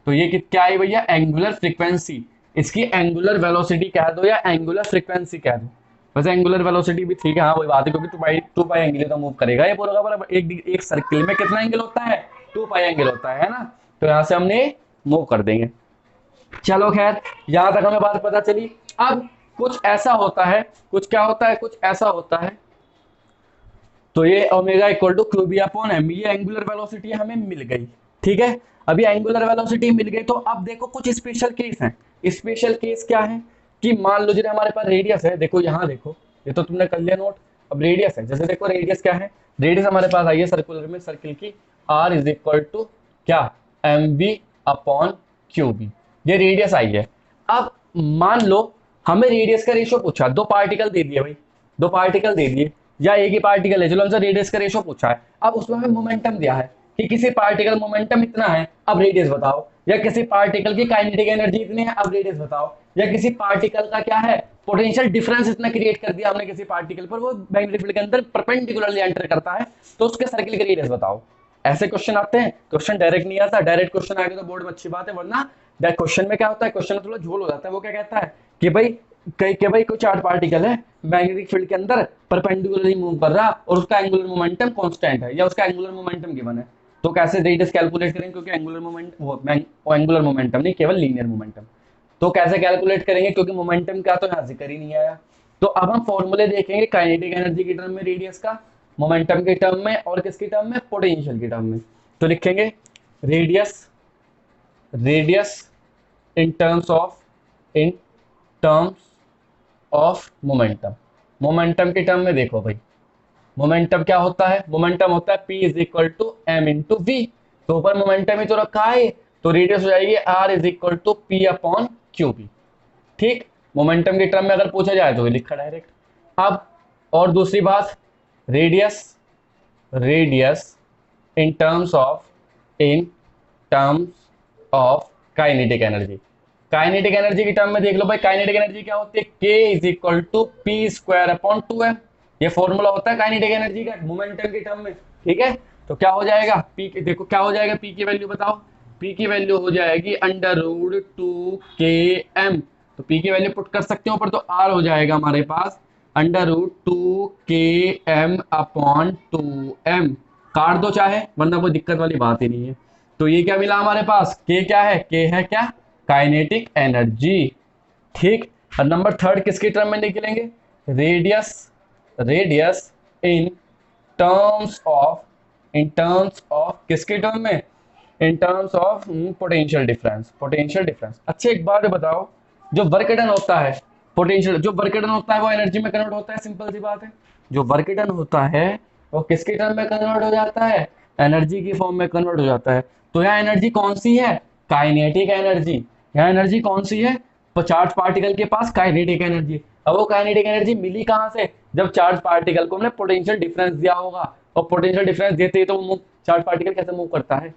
तो ये क्या आई भैया, एंगुलर फ्रीक्वेंसी। इसकी एंगुलर वेलोसिटी कह दो या एंगुलर फ्रीक्वेंसी कह दो, वैसे एंगुलर वेलोसिटी भी ठीक है, हाँ वही बात है, क्योंकि 2 पाई एंगल तो मूव करेगा ये पूरा का पूरा। एक सर्किल में कितना एंगल होता है, 2 पाई एंगल होता है ना। तो यहां से हमने मूव कर देंगे। चलो खैर, यहां तक हमें बात पता चली। अब कुछ ऐसा होता है, कुछ क्या होता है, कुछ ऐसा होता है, तो ये omega equal to Q B upon M, ये एंगुलर वेलोसिटी हमें मिल गई। ठीक है, अभी एंगुलर वेलोसिटी मिल गई, तो अब देखो कुछ स्पेशल केस हैं। स्पेशल केस क्या है, कि मान लो जरा हमारे पास रेडियस है, देखो यहाँ देखो, ये तो तुमने कर लिया नोट। अब रेडियस है, जैसे देखो रेडियस क्या है, रेडियस हमारे पास आई है सर्कुलर में, सर्किल की, आर इज इक्वल टू क्या, M B upon Q B, ये रेडियस आई है। अब मान लो हमें रेडियस का रेशियो पूछा, दो पार्टिकल दे दिए भाई, दो पार्टिकल दे दिए, या एक ही पार्टिकल है, चलो हमसे रेडियस का रेशियो पूछा है। अब उसमें हमें मोमेंटम दिया है कि किसी पार्टिकल मोमेंटम इतना है, अब रेडियस बताओ, या किसी पार्टिकल की काइनेटिक एनर्जी इतनी है, अब रेडियस बताओ, या किसी पार्टिकल का क्या है, पोटेंशियल डिफरेंस इतना क्रिएट कर दिया हमने किसी पार्टिकल पर, वो मैग्नेटिक फील्ड के अंदर परपेंडिकुलरली एंटर करता है, तो उसके सर्किल का रेडियस बताओ। ऐसे क्वेश्चन आते हैं, क्वेश्चन डायरेक्ट नहीं आता, डायरेक्ट क्वेश्चन आ गया तो बोर्ड में अच्छी बात है, वरना क्वेश्चन में क्या होता है, क्वेश्चन में थोड़ा झोल हो जाता है। वो क्या कहता है कि भाई भाई कोई चार्ज पार्टिकल है मैग्नेटिक फील्ड के अंदर परपेंडिकुलरली मूव कर रहा, और उसका एंगुलर मोमेंटम कांस्टेंट है, या उसका एंगुलर मोमेंटम गिवन है, तो कैसे रेडियस कैलकुलेट करेंगे, क्योंकि एंगुलर मोमेंट वो एंगुलर मोमेंटम नहीं, केवल लीनियर मोमेंटम। तो कैसे कैलकुलेट करेंगे, क्योंकि मोमेंटम का तो यहाँ जिक्र ही नहीं आया। तो अब हम फॉर्मूले देखेंगे काइनेटिक एनर्जी की टर्म में रेडियस का, मोमेंटम के टर्म में, और किसकी टर्म में, पोटेंशियल की टर्म में। तो लिखेंगे radius, radius in terms of, in terms of momentum. Momentum के टर्म में देखो भाई, मोमेंटम क्या होता है, मोमेंटम होता है P is equal to M into V. तो ऊपर मोमेंटम ही तो रखा है, तो रेडियस हो जाएगी R is equal to P upon Q B. ठीक, मोमेंटम के टर्म में अगर पूछा जाए तो लिखा डायरेक्ट। अब और दूसरी बात, radius, radius in terms of, in terms of kinetic energy. Kinetic energy की टर्म में देख लो भाई, काइनेटिक एनर्जी क्या होती है, K is equal to P square upon 2m। ये फॉर्मूला होता है काइनेटिक एनर्जी का मोमेंटम की टर्म में। ठीक है, तो क्या हो जाएगा, पी, देखो क्या हो जाएगा, पी की वैल्यू बताओ, पी की वैल्यू हो जाएगी √2km। तो पी की वैल्यू पुट कर सकते हो ऊपर, तो आर हो जाएगा हमारे पास √2km अपॉन 2m। काट दो चाहे, वरना कोई दिक्कत वाली बात ही नहीं है। तो ये क्या मिला हमारे पास, के क्या है, के है क्या, काइनेटिक एनर्जी। ठीक, और नंबर थर्ड किसकी टर्म में निकलेंगे, radius, radius in terms of, in terms of किसके टर्म में, in terms of potential difference, potential difference. अच्छा एक बात बताओ, जो वर्क डन होता है, पोटेंशियल जो वर्क डन होता है वो एनर्जी में कन्वर्ट होता है, सिंपल सी बात है। जो वर्क डन होता है वो किसके टर्म में कन्वर्ट हो जाता है, एनर्जी की फॉर्म में कन्वर्ट हो जाता है। तो यहाँ एनर्जी कौन सी है, काइनेटिक एनर्जी। यहाँ एनर्जी कौन सी है, चार्ज पार्टिकल के पास काइनेटिक एनर्जी। अब वो काइनेटिक एनर्जी मिली कहां से, जब चार्ज पार्टिकल को हमने पोटेंशियल डिफरेंस दिया होगा, और पोटेंशियल डिफरेंस देते ही तो वो चार्ज पार्टिकल कैसे मूव करता है,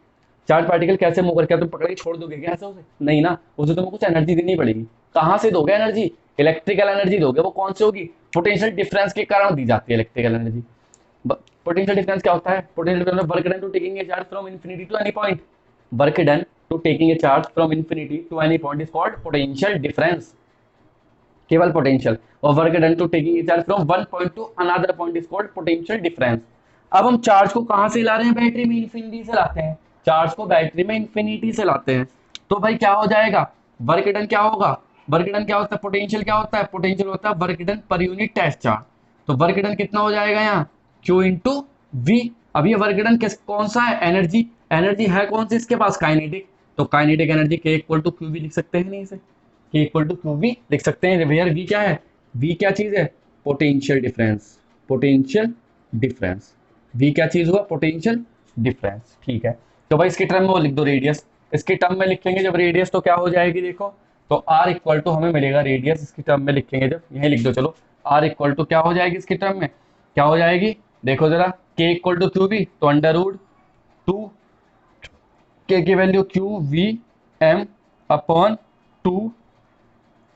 चार्ज पार्टिकल कैसे मूव करके तुम पकड़ के छोड़ दोगे क्या ऐसे उसे, नहीं ना, उसे तुम्हें कुछ एनर्जी देनी पड़ेगी। कहां से दोगे एनर्जी, इलेक्ट्रिकल एनर्जी दोगे, वो कौन सी होगी, पोटेंशियल डिफरेंस के कारण दी जाती है इलेक्ट्रिकल एनर्जी। पोटेंशियल डिफरेंस क्या होता है, potential difference work done to taking a charge from infinity to any point, work done to taking a charge from infinity to any point is called potential difference। केवल potential, और work done to taking a charge from one point to another point is called potential difference. अब हम charge को कहां से ला रहे हैं, battery में इन्फिनिटी से लाते हैं, चार्ज को बैटरी में इन्फिनिटी से लाते हैं, तो भाई क्या हो जाएगा, वर्क डन क्या होगा, वर्क डन क्या होता है, पोटेंशियल क्या होता है, पोटेंशियल होता है work done per unit test charge. तो वर्क डन कितना हो जाएगा यहाँ, Q इंटू वी। अब ये वर्क डन कौन सा है, एनर्जी, एनर्जी है कौन सी इसके पास, काइनेटिक, तो kinetic energy K equal to Q V लिख सकते हैं, नहीं इसे K equal to Q V लिख सकते हैं, वेयर वी क्या है, वी क्या चीज है, potential difference, potential difference, V क्या चीज हुआ, पोटेंशियल डिफरेंस, ठीक है। तो भाई इसके टर्म में वो लिख दो रेडियस, इसके टर्म में लिखेंगे जब रेडियस तो क्या हो जाएगी, देखो तो R इक्वल टू हमें मिलेगा रेडियस, इसके टर्म में लिखेंगे जब, यही लिख दो चलो, R इक्वल टू क्या हो जाएगी इसके टर्म में, क्या हो जाएगी, देखो जरा, K equal to Q V, तो अंडर रूट 2 K की वैल्यू Q V M upon 2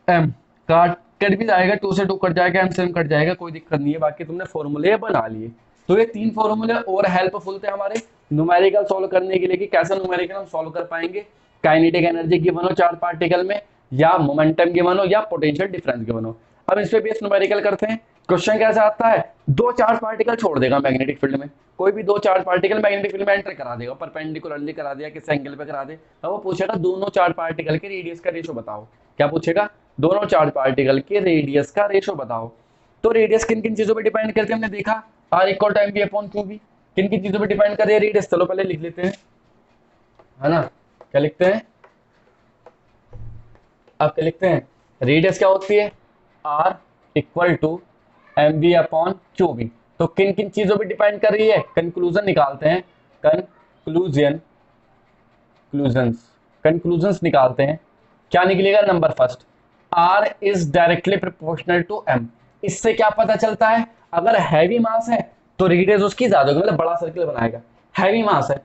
M, cut भी जाएगा, 2 से 2 कट जाएगा, एम से एम कट जाएगा, कोई दिक्कत नहीं है, बाकी तुमने फॉर्मूले बना लिए। तो ये 3 फॉर्मूले और हेल्पफुल थे हमारे न्यूमेरिकल सॉल्व करने के लिए, कि कैसे न्यूमेरिकल हम सॉल्व कर पाएंगे, काइनेटिक एनर्जी गिवन हो चार्ज पार्टिकल में, या मोमेंटम गिवन हो, या पोटेंशियल डिफरेंस गिवन हो। अब इस पे बेस न्यूमेरिकल करते हैं। क्वेश्चन कैसे आता है, 2 चार्ज पार्टिकल छोड़ देगा मैग्नेटिक फील्ड में, कोई भी 2 चार्ज पार्टिकल मैग्नेटिक फील्ड में एंटर करा देगा, परपेंडिकुलरली करा दिया, किस एंगल पे करा दे, अब वो पूछेगा दोनों चार्ज पार्टिकल के रेडियस का रेशो बताओ, क्या पूछेगा, दोनों चार्ज पार्टिकल के रेडियस का रेशो बताओ। तो रेडियस किन किन चीजों पे डिपेंड करते हैं हमने देखा, R equal to mv upon Q V, किन किन चीजों पे डिपेंड कर रही है रेडियस, चलो पहले लिख लेते हैं, है ना, क्या लिखते हैं, अब क्या लिखते हैं, रेडियस क्या होती है, R equal to mv upon Q V, तो किन किन चीजों पे डिपेंड कर रही है, कंक्लूजन निकालते हैं, कंक्लूजन्स निकालते हैं, क्या निकलेगा, number first, R is directly proportional to M। इससे क्या पता चलता है, अगर हैवी मास है तो रेडियस उसकी ज्यादा होगी, मतलब बड़ा सर्किल बनाएगा, हैवी मास है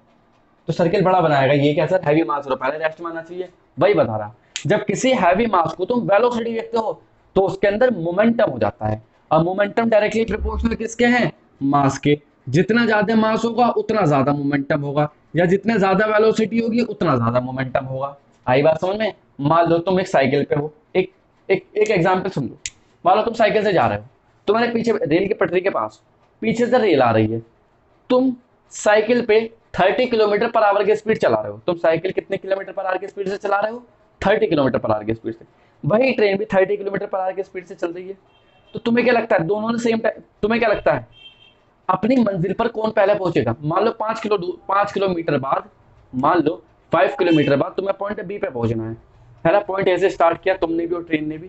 तो सर्किल बड़ा बनाएगा, ये क्या सर, हैवी मास हो, पहले रेस्ट मानना चाहिए, वही बता रहा, जब किसी हैवी मास को तुम वेलोसिटी देखते हो तो उसके अंदर मोमेंटम हो जाता है, अब मोमेंटम डायरेक्टली प्रोपोर्शनल किसके हैं, मास के, जितना ज्यादा मास होगा उतना ज्यादा मोमेंटम होगा, या जितने ज्यादा वेलोसिटी होगी उतना ज्यादा मोमेंटम होगा। आई बात समझ में, मान लो तुम एक साइकिल पे हो, एक एग्जांपल सुन लो, मान लो तुम साइकिल से जा रहे हो, तुम्हारे पीछे रेल की पटरी के पास पीछे से रेल आ रही है, तुम साइकिल पे 30 किलोमीटर पर आवर की स्पीड चला रहे हो, तुम साइकिल कितने किलोमीटर पर आवर की स्पीड से चला रहे हो, 30 किलोमीटर पर आवर की स्पीड से, वही ट्रेन भी 30 किलोमीटर पर आवर की स्पीड से चल रही है, तो तुम्हें क्या लगता है, दोनों ने सेम टाइम, तुम्हें क्या लगता है अपनी मंजिल पर कौन पहले पहुंचेगा, मान लो 5 किलोमीटर बाद, मान लो 5 किलोमीटर बाद तुम्हें पॉइंट बी पे पहुंचना है ना, पॉइंट ए से स्टार्ट किया तुमने भी और ट्रेन ने भी,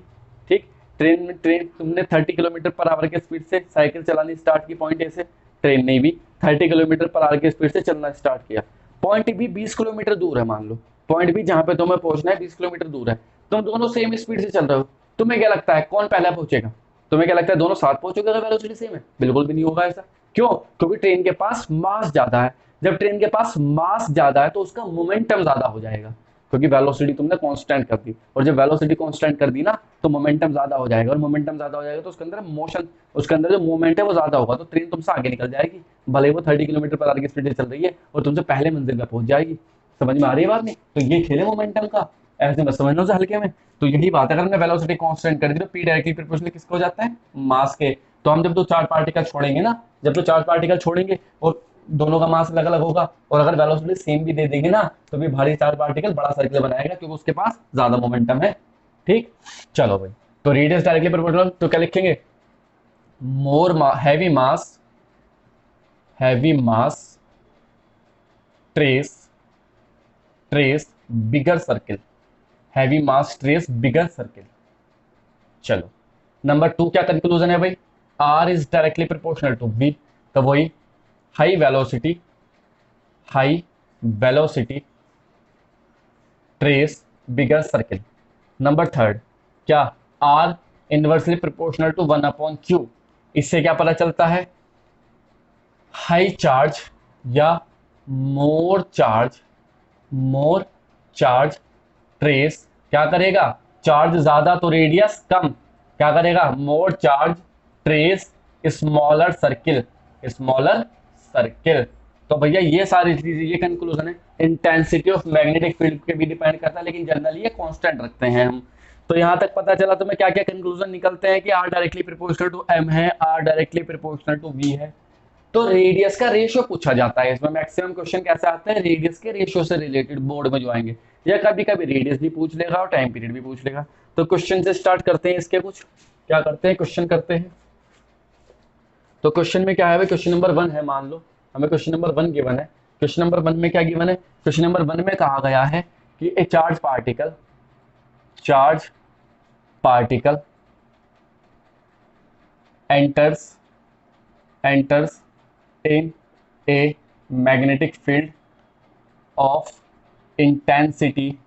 ठीक, ट्रेन तुमने 30 किलोमीटर पर आवर की स्पीड से साइकिल चलानी स्टार्ट की पॉइंट ए से, ट्रेन ने भी 30 किलोमीटर पर आवर की स्पीड से चलना स्टार्ट किया, पॉइंट बी 20 किलोमीटर दूर है, मान लो पॉइंट बी जहां पे तुम्हें पहुंचना है 20 किलोमीटर दूर है, तुम दोनों सेम स्पीड से चल रहे हो, तुम्हें क्या लगता है कौन पहले पहुंचेगा, तुम्हें क्या लगता है दोनों साथ पहुंचोगे अगर वेलोसिटी सेम है, बिल्कुल भी नहीं होगा ऐसा, क्यों, क्योंकि ट्रेन के पास मास ज्यादा है, जब ट्रेन के पास मास ज्यादा है तो उसका मोमेंटम ज्यादा हो जाएगा, क्योंकि वेलोसिटी तुमने कांस्टेंट कर दी, और जब वेलोसिटी कांस्टेंट कर दी ना तो मोमेंटम ज्यादा हो जाएगा, और मोमेंटम ज्यादा हो जाएगा तो उसके अंदर मोशन, उसके अंदर जो मूवमेंट है वो ज्यादा होगा, तो ट्रेन तुमसे आगे निकल जाएगी, भले वो 30 किलोमीटर पर आवर की स्पीड से चल रही है और तुमसे पहले मंजिल पे पहुंच जाएगी। समझ में आ रही है बात नहीं, तो ये खेले मोमेंटम का, ऐसे मत समझना उसे हल्के में, तो यही बात है, अगर हमने वेलोसिटी कांस्टेंट कर दी तो पी डायरेक्टली प्रोपोर्शनल किसको हो जाता है, मास के, तो हम जब 2 चार्ज पार्टिकल छोड़ेंगे ना, जब 2 चार्ज पार्टिकल छोड़ेंगे और दोनों का मास अलग अलग होगा, और अगर वेलोसिटी सेम भी दे देंगे ना तो भी भारी चार्ज पार्टिकल बड़ा सर्किल बनाएगा, क्योंकि उसके पास ज्यादा मोमेंटम है, ठीक, चलो भाई, तो रेडियस डायरेक्टली प्रोपोर्शनल, तो क्या लिखेंगे, more heavy mass traces bigger circle, heavy mass traces bigger circle. चलो नंबर 2 क्या कंक्लूजन है भाई, R is directly proportional to V, तो वही high velocity traces bigger circle. Number 3 क्या, R inversely proportional to 1 upon Q, इससे क्या पता चलता है, हाई चार्ज या मोर चार्ज ट्रेस क्या करेगा, चार्ज ज्यादा तो रेडियस कम, क्या करेगा, मोर चार्ज ट्रेस स्मॉलर सर्किल, तो भैया ये सारी चीजें, ये कंक्लूजन है। इंटेंसिटी ऑफ मैग्नेटिक फील्ड पे भी डिपेंड करता है, लेकिन जनरली ये कांस्टेंट रखते हैं हम, तो यहां तक पता चला तुम्हें क्या क्या कंक्लूजन निकलते हैं कि R directly proportional to M है, R directly proportional to V है। तो रेडियस का रेशियो पूछा जाता है इसमें। मैक्सिमम क्वेश्चन कैसे आते हैं, रेडियस के रेशियो से रिलेटेड बोर्ड में जो आएंगे, या कभी कभी रेडियस भी पूछ लेगा और टाइम पीरियड भी पूछ लेगा। तो क्वेश्चन से स्टार्ट करते हैं इसके, कुछ क्या करते हैं, क्वेश्चन करते हैं। तो क्वेश्चन में क्या है भाई, क्वेश्चन नंबर 1 है, मान लो हमें क्वेश्चन नंबर 1 गिवन है। क्वेश्चन नंबर 1 में क्या गिवन है, क्वेश्चन नंबर 1 में कहा गया है कि ए charge particle enters in a magnetic field of intensity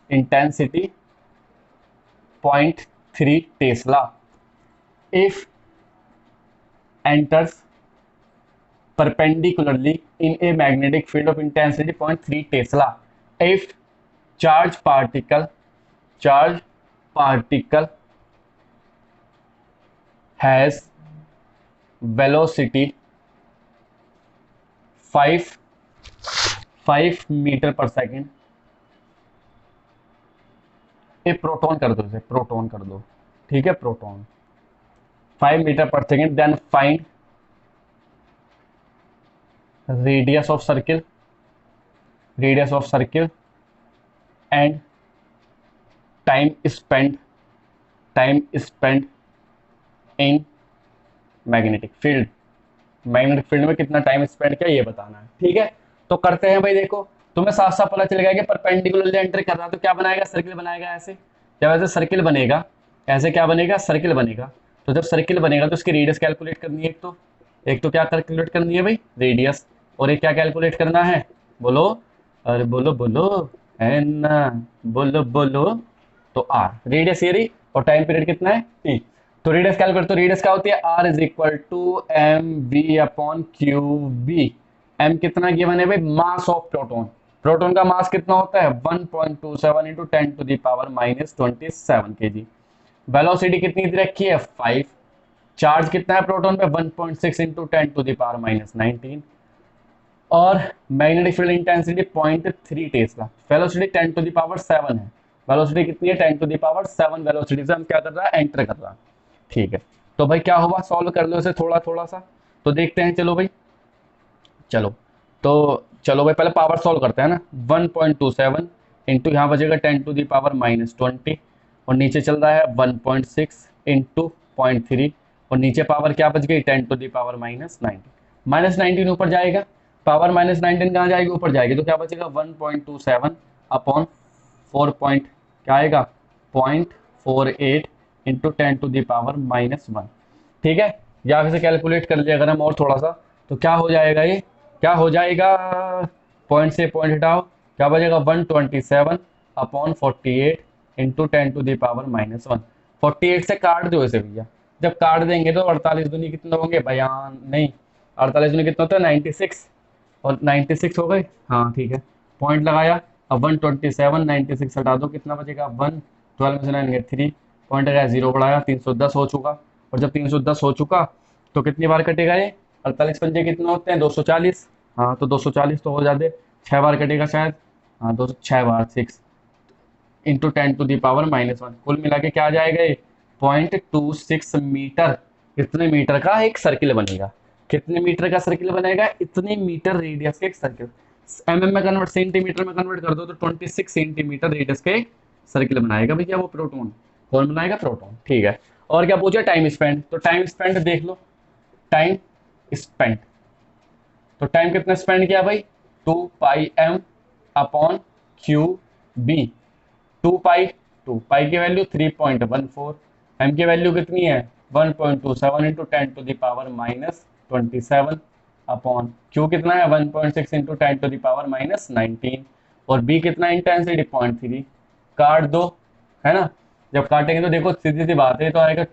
0.3 Tesla if enters perpendicularly in a magnetic field of intensity 0.3 Tesla if charge particle has velocity 5 metre per second. ये proton कर दो, इसे proton कर दो, ठीक है, proton 5 metre per second. Then find radius of circle and time spend in magnetic field में कितना टाइम स्पेंड किया ये बताना है, ठीक है। तो करते हैं भाई, देखो तुम्हें साफ साफ पता चल गया कि परपेंडिकुलरली एंटर कर रहा है तो क्या बनाएगा, सर्किल बनाएगा। ऐसे जब ऐसे सर्किल बनेगा, ऐसे क्या बनेगा, सर्किल बनेगा। तो जब सर्किल बनेगा तो उसकी रेडियस कैलकुलेट करनी है। एक तो क्या कैलकुलेट करनी है भाई, रेडियस, और एक क्या कैलकुलेट करना है, बोलो, अरे बोलो बोलो, है ना, बोलो। तो आर रेडियस ये रही, और टाइम पीरियड कितना है, टी। तो रेडियस कैलकुलेट, तो रेडियस क्या होती है, R is equal to M V upon Q B. M कितना गिवन है भाई, मास ऑफ प्रोटॉन का मास कितना होता है 1.27 into 10 to the power -27 kg। Velocity कितनी दे रखी है 5। चार्ज कितना है प्रोटॉन पे 1.6 इंटू 10 टू द पावर -19। और magnetic field intensity 0.3 tesla. Velocity 10 to the power 7 है। वेलोसिटी कितनी है 10 टू द पावर 7 वेलोसिटी से हम क्या कर रहा है, एंटर कर रहा है, ठीक है। तो भाई क्या होगा, सॉल्व कर लो इसे थोड़ा थोड़ा सा, तो देखते हैं। चलो भाई, चलो भाई पहले पावर सॉल्व करते हैं ना। 1.27 इंटू यहाँ बचेगा 10 टू द पावर -20, और नीचे चल रहा है 1.6 इंटू 0.3, और नीचे पावर क्या बच गई 10 टू द पावर -19 ऊपर जाएगा, पावर -19 कहाँ जाएगी, ऊपर जाएगी, तो क्या बचेगा 1.27 अपॉन 4 पॉइंट क्या आएगा 0.48 इंटू 10 टू द पावर -1, ठीक है। या फिर से कैलकुलेट कर लिया अगर हम और थोड़ा सा, तो क्या हो जाएगा, ये क्या हो जाएगा, पॉइंट से पॉइंट हटाओ, क्या बचेगा 127 upon 48 into 10 to the power -1। 48 से काट दो इसे भैया, जब काट देंगे तो 48 दूनी कितने होंगे, बयान नहीं, 48 दूनी कितना होता है 96, और 96 हो गए, हाँ ठीक है, पॉइंट लगाया। अब 127 96 हटा दो, कितना बचेगा 1, 12 में से 9 गए 3, पॉइंट लगाया 0 बढ़ाया 310 हो चुका। और जब 310 हो चुका तो कितनी बार कटेगा ये, 48 पंजे कितने होते हैं 240, हाँ तो 240 तो हो जाते, 6 बार कटेगा शायद, हाँ 6 बार 6 इंटू 10 टू दी पावर -1। कुल मिला के क्या आ जाएगा ये 0.26 मीटर। कितने मीटर का एक सर्किल बनेगा, कितने मीटर का सर्किल बनेगा, इतने मीटर रेडियस के एक सर्किल। एमएम में कन्वर्ट, सेंटीमीटर में कन्वर्ट कर दो तो 26 सेंटीमीटर रेडियस का एक सर्किल बनाएगा भैया वो प्रोटॉन। कौन बनाएगा, प्रोटॉन, ठीक है। और क्या पूछा, टाइम स्पेंड। तो टाइम स्पेंड देख लो, टाइम स्पेंड, तो टाइम कितना स्पेंड किया भाई 2 pi M upon Q B. 2 pi की वैल्यू 3.14, एम की वैल्यू कितनी है 1.27 into 10 to the power -27 upon Q कितना है 1.6 इंटू 10 टू द पावर -19, और बी कितना इंटेंसिटी 0.3। काट दो, है ना, जब काटेंगे तो देखो सीधी सी बात है, तो आएगा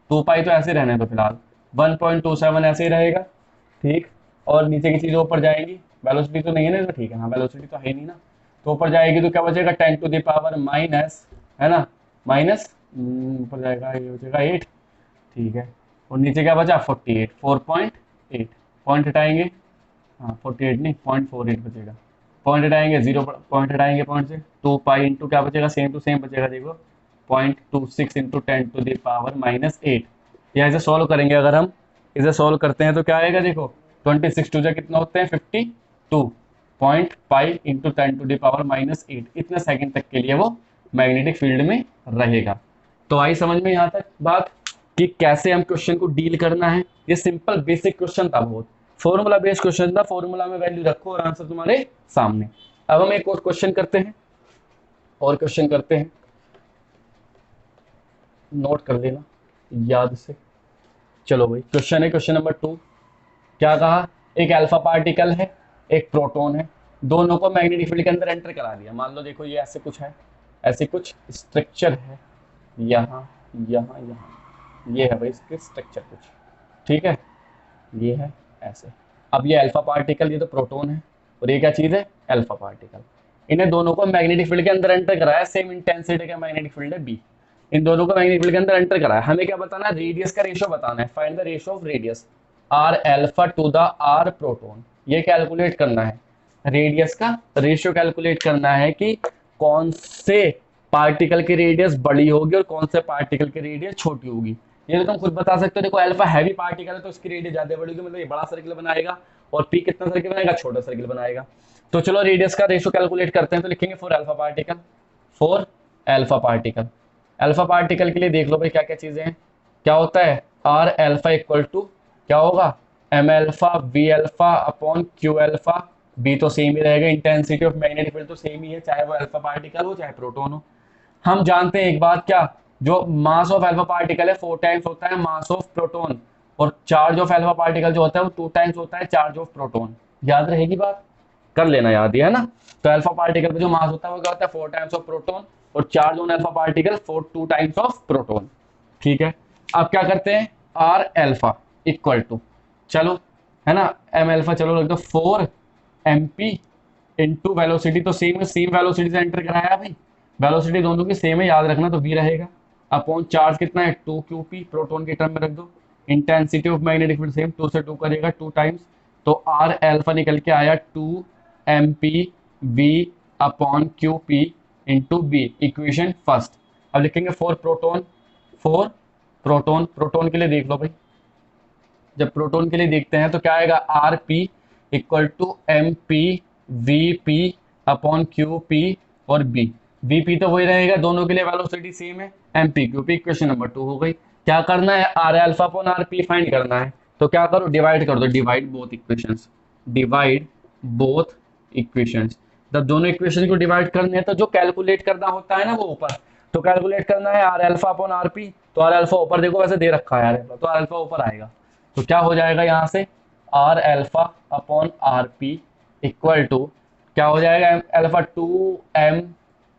2 पाई तो ऐसे रहने दो फिलहाल, 1.27 ऐसे ही रहेगा, ठीक। और नीचे की चीज़ ऊपर जाएगी, वेलोसिटी तो नहीं है ना, तो ठीक है, हाँ वेलोसिटी तो है नहीं ना, तो ऊपर जाएगी तो क्या बचेगा 10 टू द पावर माइनस, है ना, माइनस ऊपर जाएगा, ये बचेगा 8, ठीक है। और नीचे क्या बचा 48, 4.8, पॉइंट हटाएंगे, हाँ 48 नहीं 0.48 बचेगा, पॉइंट हटाएंगे 0 पॉइंट हटाएंगे पॉइंट से, 2 पाई इंटू क्या बचेगा, सेम टू सेम बचेगा, देखो 0.26 इंटू 10⁻⁻8। यहाँ इसे सॉल्व करेंगे, अगर हम इसे सॉल्व करते हैं तो क्या आएगा, देखो 26 टू जा कितना होते हैं 52.5 इंटू 10⁻⁻8, इतने सेकंड तक के लिए वो मैग्नेटिक फील्ड में रहेगा। तो आई समझ में यहाँ तक बात कि कैसे हम क्वेश्चन को डील करना है। ये सिंपल बेसिक क्वेश्चन था, बहुत फॉर्मूला बेस्ड क्वेश्चन था, फॉर्मूला में वैल्यू रखो और आंसर तुम्हारे सामने। अब हम एक और क्वेश्चन करते हैं, नोट कर लेना याद से। चलो भाई, क्वेश्चन है क्वेश्चन नंबर 2। क्या कहा, एक अल्फा पार्टिकल है, एक प्रोटॉन है, दोनों को मैग्नेटिक फील्ड के अंदर एंटर करा दिया। मान लो देखो ये ऐसे कुछ है, ऐसे कुछ स्ट्रक्चर है, यहाँ यहाँ यहाँ, ये है भाई इसके स्ट्रक्चर कुछ, ठीक है, ये है ऐसे। अब ये अल्फा पार्टिकल, ये तो प्रोटॉन है, और ये क्या चीज है, अल्फा पार्टिकल। इन्हें दोनों को मैग्नेटिक फील्ड के अंदर एंटर कराया, सेम इंटेंसिटी का मैग्नेटिक फील्ड है बी। इन दोनों को मैग्नेटिक फील्ड के अंदर एंटर कराया। हमें क्या बताना है, रेडियस का रेशियो बताना है। Find the ratio of radius R alpha to the R proton. ये कैलकुलेट करना है, रेडियस का रेशियो कैलकुलेट करना है कि कौन से पार्टिकल की रेडियस बड़ी होगी और कौन से पार्टिकल की रेडियस छोटी होगी। ये तो तुम खुद बता सकते हो। देखो अल्फा हैवी पार्टिकल है तो इसकी रेडियस ज्यादा बड़ी होगी, मतलब ये बड़ा सर्किल बनाएगा, और पी कितना सर्किल बनाएगा, छोटा सर्किल बनाएगा। तो चलो रेडियस का रेशियो कैलकुलेट करते हैं। तो लिखेंगे for alpha particle, alpha particle के लिए देख लो भाई क्या क्या चीजें हैं। क्या होता है, आर अल्फा इक्वल टू क्या होगा, M alpha V alpha upon Q alpha. B तो सेम ही रहेगा, इंटेंसिटी ऑफ मैग्नेटिक फील्ड तो सेम ही है, चाहे वो अल्फा पार्टिकल हो चाहे प्रोटॉन हो। हम जानते हैं एक बात, क्या, जो मास ऑफ अल्फा पार्टिकल है 4 टाइम्स होता है मास ऑफ प्रोटॉन, और चार्ज ऑफ अल्फा पार्टिकल जो होता है वो 2 टाइम्स होता है चार्ज ऑफ प्रोटॉन। याद रहेगी बात, कर लेना याद, है ना। तो अल्फा पार्टिकल पे जो मास होता है वो क्या होता है, 4 टाइम्स ऑफ प्रोटॉन, और charge on alpha particle 2 times of proton, ठीक है। अब क्या करते हैं, आर अल्फा इक्वल टू, चलो है ना, एम अल्फा चलो रख दो 4 mp इंटू वेलोसिटी, तो सेम वेलोसिटी से एंटर कराया भाई, वेलोसिटी दोनों की सेम है, याद रखना, तो v रहेगा, अपॉन चार्ज कितना है 2qp, प्रोटॉन के टर्म में रख दो, intensity of magnetic field same, 2 से 2 करेगा 2 टाइम्स, तो आर अल्फा निकल के आया 2 mp v upon qp into B, equation first. अब लिखेंगे फॉर प्रोटॉन के लिए देख लो भाई, जब प्रोटॉन के लिए देखते हैं तो क्या आएगा, R P equal to M P V P upon Q P और बी। वी पी तो वही रहेगा, दोनों के लिए वेलोसिटी सेम है, M P Q P. Equation number 2 हो गई। क्या करना है, R alpha upon R P find करना है। तो क्या करो, डिवाइड कर दो, डिवाइड बोथ इक्वेशंस। जब दोनों इक्वेशन को डिवाइड करने हैं तो जो कैलकुलेट करना होता है ना वो ऊपर, तो कैलकुलेट करना है R alpha upon R P, तो आर अल्फा ऊपर देखो वैसे दे रखा है आर अल्फा, तो आर अल्फा ऊपर आएगा। तो क्या हो जाएगा यहाँ से, R alpha upon R P equal to क्या हो जाएगा, alpha 2 M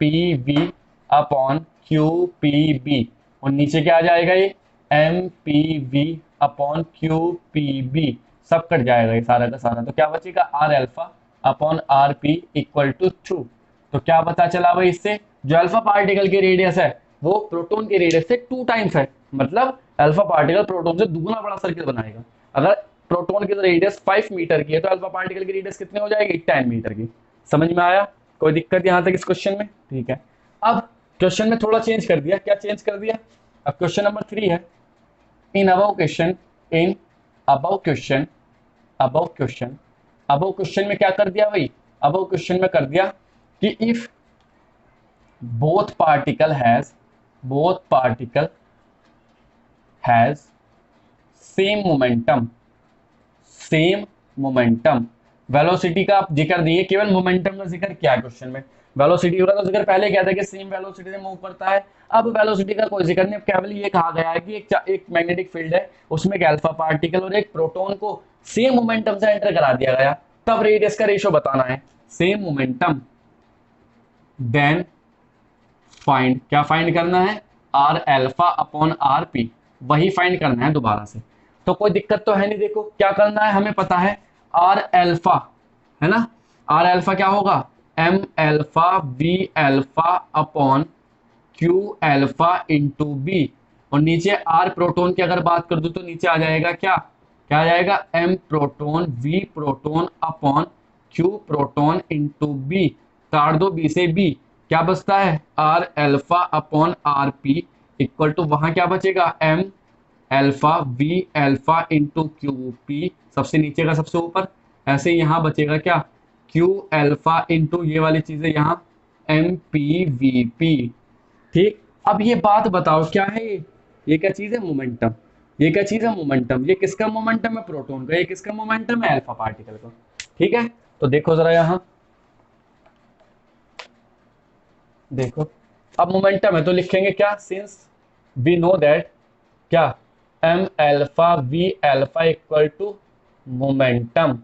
P V upon Q P B, और नीचे क्या आ जाएगा, ये M P V upon Q P B, सब कट जाएगा ये सारा का सारा। तो क्या बचेगा, R alpha upon R P equal to 2। तो क्या पता चला भाई इससे, जो अल्फा पार्टिकल की रेडियस है वो प्रोटॉन की रेडियस से 2 टाइम्स है, मतलब अल्फा पार्टिकल प्रोटॉन से दुगना बड़ा सर्किल बनाएगा। अगर प्रोटॉन की रेडियस 5 मीटर की है तो अल्फा पार्टिकल की रेडियस कितनी हो जाएगी, 10 मीटर की। समझ में आया, कोई दिक्कत यहां तक इस क्वेश्चन में, ठीक है। अब क्वेश्चन में थोड़ा चेंज कर दिया, क्या चेंज कर दिया, अब क्वेश्चन नंबर 3 है, इन अबव क्वेश्चन में क्या कर दिया भाई, अबव क्वेश्चन में कर दिया कि if both particle has same momentum, velocity का आप जिक्र दिए, केवल मोमेंटम का जिक्र क्या है क्वेश्चन में, वेलोसिटी का तो जिक्र पहले क्या था कि सेम वेलोसिटी से मूव करता है। अब वेलोसिटी का कोई जिक्र नहीं, केवल ये कहा गया है कि एक मैग्नेटिक फील्ड है, उसमें एक अल्फा पार्टिकल और एक प्रोटॉन को सेम मोमेंटम से एंटर करा दिया गया, तब रेडियस का रेशियो बताना है, सेम मोमेंटम, देन फाइंड, क्या फाइंड करना है, R alpha upon R P, वही फाइंड करना है दोबारा से। तो कोई दिक्कत तो है नहीं, देखो क्या करना है, हमें पता है आर अल्फा है ना, आर अल्फा क्या होगा, M alpha V alpha upon Q alpha into B, और नीचे आर प्रोटॉन की अगर बात कर दूं तो नीचे आ जाएगा क्या आ जाएगा, M proton V proton upon Q proton into B, काट दो बी से बी, क्या बचता है R alpha upon R P equal to, वहां क्या बचेगा M alpha V alpha into Q P, सबसे नीचे का सबसे ऊपर, ऐसे यहाँ बचेगा क्या क्यू एल्फा इंटू ये वाली चीजें यहाँ एम पी वी पी। ठीक, अब ये बात बताओ क्या है ये क्या चीज है मोमेंटम, ये क्या चीज है मोमेंटम, ये किसका मोमेंटम है प्रोटॉन का, ये किसका मोमेंटम है अल्फा पार्टिकल का। ठीक है, तो देखो जरा यहाँ देखो, अब मोमेंटम है तो लिखेंगे क्या, सिंस वी नो दैट क्या M alpha V alpha equal to momentum,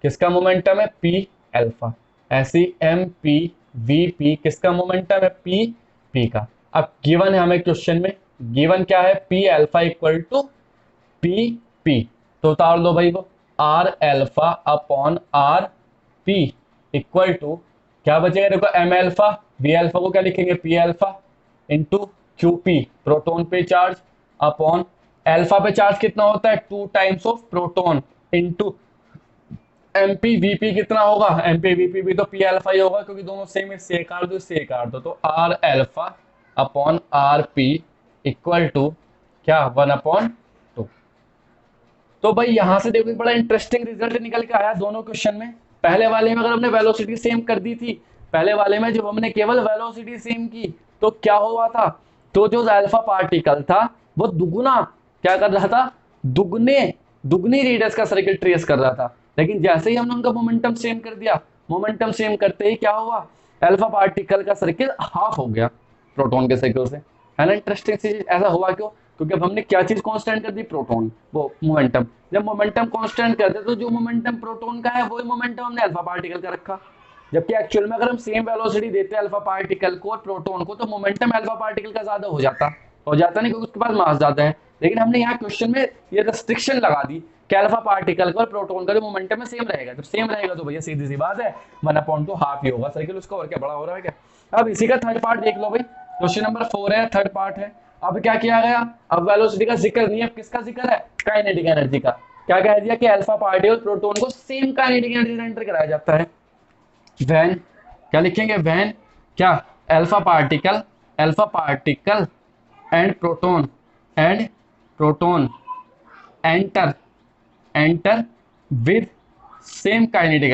किसका मोमेंटम है पी एल्फा, ऐसी एम पी वी पी किसका मोमेंटम है पी पी का। अब गिवन है हमें क्वेश्चन में, गिवन क्या है P alpha equal to P P, तो उतार लो भाई वो R alpha upon R P equal to क्या बचेगा, देखो एम एल्फा वी एल्फा को क्या लिखेंगे P alpha into Q P proton पे चार्ज अपॉन एल्फा पे चार्ज कितना होता है 2 times of proton into MP VP कितना होगा, एमपी वीपी भी तो पी एल्फा ही होगा क्योंकि दोनों सेम है, से काट दो से काट दो, तो R alpha upon R P equal to क्या 1/2। तो भाई यहां से देखो एक बड़ा इंटरेस्टिंग रिजल्ट निकल के आया दोनों क्वेश्चन में। पहले वाले में अगर हमने वेलोसिटी सेम कर दी थी, पहले वाले में जब हमने केवल वेलोसिटी सेम की तो क्या हुआ था, तो जो अल्फा पार्टिकल था वो दुगुना क्या कर रहा था, दुगने दुगनी रेडियस का सर्किल ट्रेस कर रहा था। लेकिन जैसे ही हमने उनका मोमेंटम सेम कर दिया, मोमेंटम सेम करते ही क्या हुआ, अल्फा पार्टिकल का सर्किल हाफ हो गया प्रोटॉन के सर्किल से, है ना। इंटरेस्टिंग चीज ऐसा हुआ क्यों, क्योंकि अब हमने क्या चीज कांस्टेंट कर दी, प्रोटॉन, वो मोमेंटम। जब मोमेंटम कांस्टेंट कर दे तो जो मोमेंटम प्रोटॉन का है वही मोमेंटम हमने अल्फा पार्टिकल का रखा, जबकि एक्चुअल में अगर हम सेम वेलोसिटी देते हैं अल्फा पार्टिकल को और प्रोटॉन को तो मोमेंटम अल्फा पार्टिकल का ज्यादा हो जाता नहीं, क्योंकि उसके पास मास ज्यादा है। लेकिन हमने यहाँ क्वेश्चन में ये रेस्ट्रिक्शन लगा दी कि अल्फा पार्टिकल का और प्रोटॉन का जो मोमेंटम है सेम रहेगा, जब सेम रहेगा तो भैया सीधी सी बात है 1/2 हाफ ही होगा सर्किल उसका, और क्या बड़ा हो रहा है क्या। अब इसी का थर्ड पार्ट देख लो भाई, क्वेश्चन नंबर 4 है, थर्ड पार्ट है। अब क्या किया गया, अब वेलोसिटी का जिक्र नहीं है, अब किसका जिक्र है, काइनेटिक एनर्जी का। क्या कह दिया कि अल्फा पार्टिकल प्रोटॉन को सेम काइनेटिक एनर्जी एंटर कराया जाता है व्हेन, क्या लिखेंगे व्हेन क्या alpha particle and proton enter with same kinetic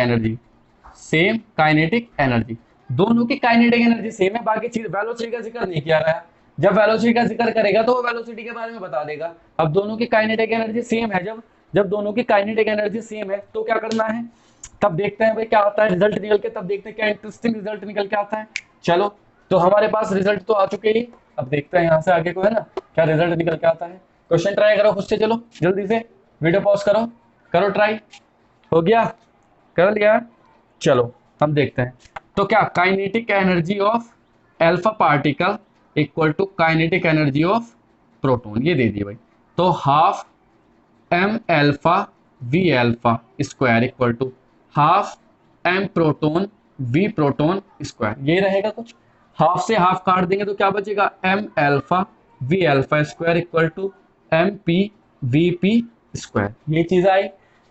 energy, दोनों की काइनेटिक एनर्जी सेम है, बाकी चीज वेलोसिटी का जिक्र नहीं किया गया। जब वेलोसिटी का जिक्र करेगा तो वो वेलोसिटी के बारे में बता देगा। अब दोनों की काइनेटिक एनर्जी सेम है, जब दोनों की काइनेटिक एनर्जी सेम है तो क्या करना है, तब देखते हैं भाई क्या आता है रिजल्ट निकल के, तब देखते हैं क्या इंटरेस्टिंग रिजल्ट निकल के आता है। चलो, तो हमारे पास रिजल्ट तो आ चुके ही, अब देखते हैं यहाँ से आगे को, है ना, क्या रिजल्ट निकल के आता है। क्वेश्चन ट्राई करो खुद से, चलो जल्दी से वीडियो पॉज करो ट्राई, हो गया, कर लिया, चलो हम देखते हैं। तो क्या kinetic energy of alpha particle equal to kinetic energy of proton, ये दे दी भाई, तो half M alpha V alpha square equal to half M proton V proton square, ये रहेगा कुछ, हाफ से हाफ काट देंगे तो क्या बचेगा M alpha V alpha square equal to M P V P square, ये चीज आई।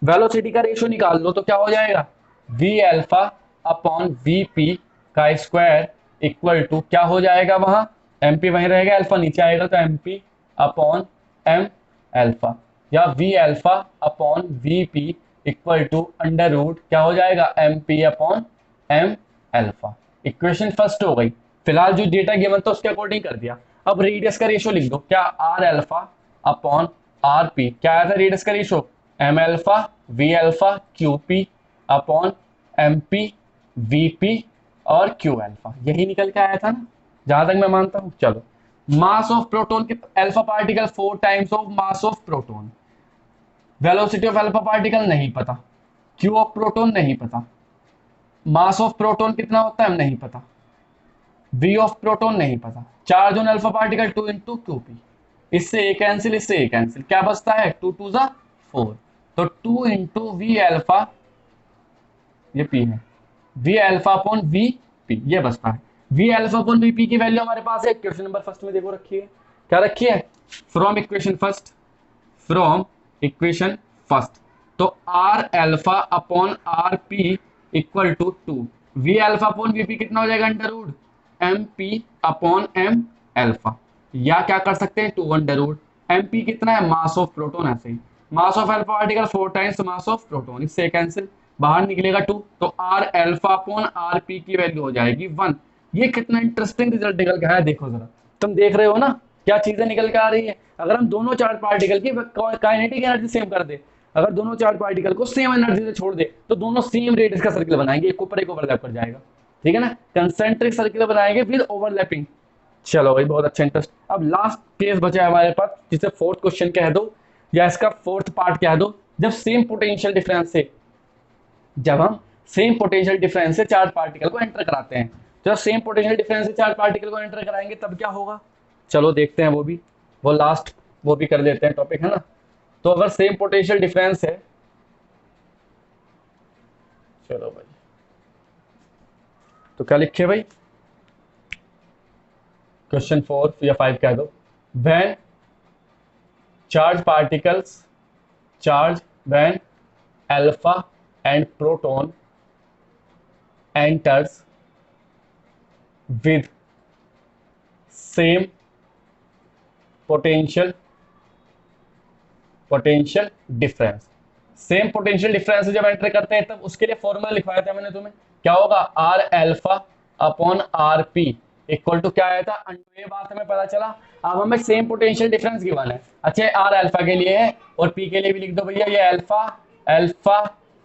वेलोसिटी का रेशियो निकाल लो तो क्या हो जाएगा, V alpha upon V P का स्क्वायर इक्वल टू क्या हो जाएगा, वहां एम पी वहीं रहेगा, अल्फा नीचे आएगा तो M P upon M alpha, या V alpha upon V P equal to under root क्या हो जाएगा M P upon M alpha. Equation first हो गई, फिलहाल जो डेटा गिवन था उसके अकॉर्डिंग कर दिया। अब रेडियस का रेशियो लिख दो, क्या R alpha upon R P, क्या आया था रेडियस का ratio M alpha V alpha Q P upon M P V P और क्यू एल्फा, यही निकल के आया था ना, जहां तक मैं मानता हूं। चलो, मास ऑफ प्रोटॉन के alpha particle 4 times of mass of proton, velocity of alpha particle नहीं पता, क्यू ऑफ प्रोटॉन नहीं पता, मास ऑफ प्रोटॉन कितना होता है नहीं पता, वी ऑफ प्रोटॉन नहीं पता, charge on alpha particle 2 into Q P, इससे ए कैंसिल इससे ए कैंसिल, क्या बचता है 2 2 जा 4, तो 2 इंटू वी एल्फा, ये पी है, V alpha upon V P, ये बचता है। V alpha upon V P की वैल्यू हमारे पास है क्वेश्चन नंबर फर्स्ट में, देखो रखी है, क्या रखी है, फ्रॉम इक्वेशन फर्स्ट, तो R alpha upon R P equal to 2, V alpha upon V P कितना हो जाएगा, under root M P upon M alpha, या क्या कर सकते हैं 2 अंडर रूट एम पी कितना है, मास ऑफ प्रोटॉन, ऐसे ही mass of alpha particle 4 times mass of proton, इससे कैंसिल, बाहर निकलेगा 2, तो R alpha upon R P की वैल्यू हो जाएगी 1। ये कितना इंटरेस्टिंग रिजल्ट निकल के आया, देखो जरा, तुम देख रहे हो ना क्या चीजें निकल के आ रही है। अगर हम दोनों चार्ज पार्टिकल की काइनेटिक एनर्जी सेम कर दे, अगर दोनों चार्ज पार्टिकल को सेम एनर्जी से छोड़ दे, तो दोनों सेम रेडियस का सर्किल बनाएंगे, एक ऊपर एक ओवरलैप कर जाएगा, ठीक है ना, कंसेंट्रिक सर्किल बनाएंगे विद ओवरलैपिंग। चलो भाई बहुत अच्छा इंटरेस्ट। अब लास्ट केस बचा है हमारे पास, जिसे फोर्थ क्वेश्चन कह दो या इसका फोर्थ पार्ट कह दो। जब सेम पोटेंशियल डिफरेंस से, जब हम सेम पोटेंशियल डिफरेंस से चार्ज पार्टिकल को एंटर कराते हैं, जब सेम पोटेंशियल डिफरेंस से चार्ज पार्टिकल को एंटर कराएंगे तब क्या होगा, चलो देखते हैं वो भी, वो लास्ट वो भी कर लेते हैं टॉपिक, है ना। तो अगर सेम पोटेंशियल डिफरेंस है, चलो भाई, तो क्या लिखे भाई, क्वेश्चन 4 या 5 कह दो, when charge particles, charge when alpha and proton enters with same potential difference, same potential difference जब एंटर करते हैं तब उसके लिए फॉर्मूला लिखवाया था मैंने तुम्हें, क्या होगा, R alpha upon R P equal to क्या आया था, ये बात हमें पता चला। अब हमें सेम पोटेंशियल डिफरेंस गिवन है, अच्छा आर अल्फा के लिए है और पी के लिए भी लिख दो भैया, ये अल्फा अल्फा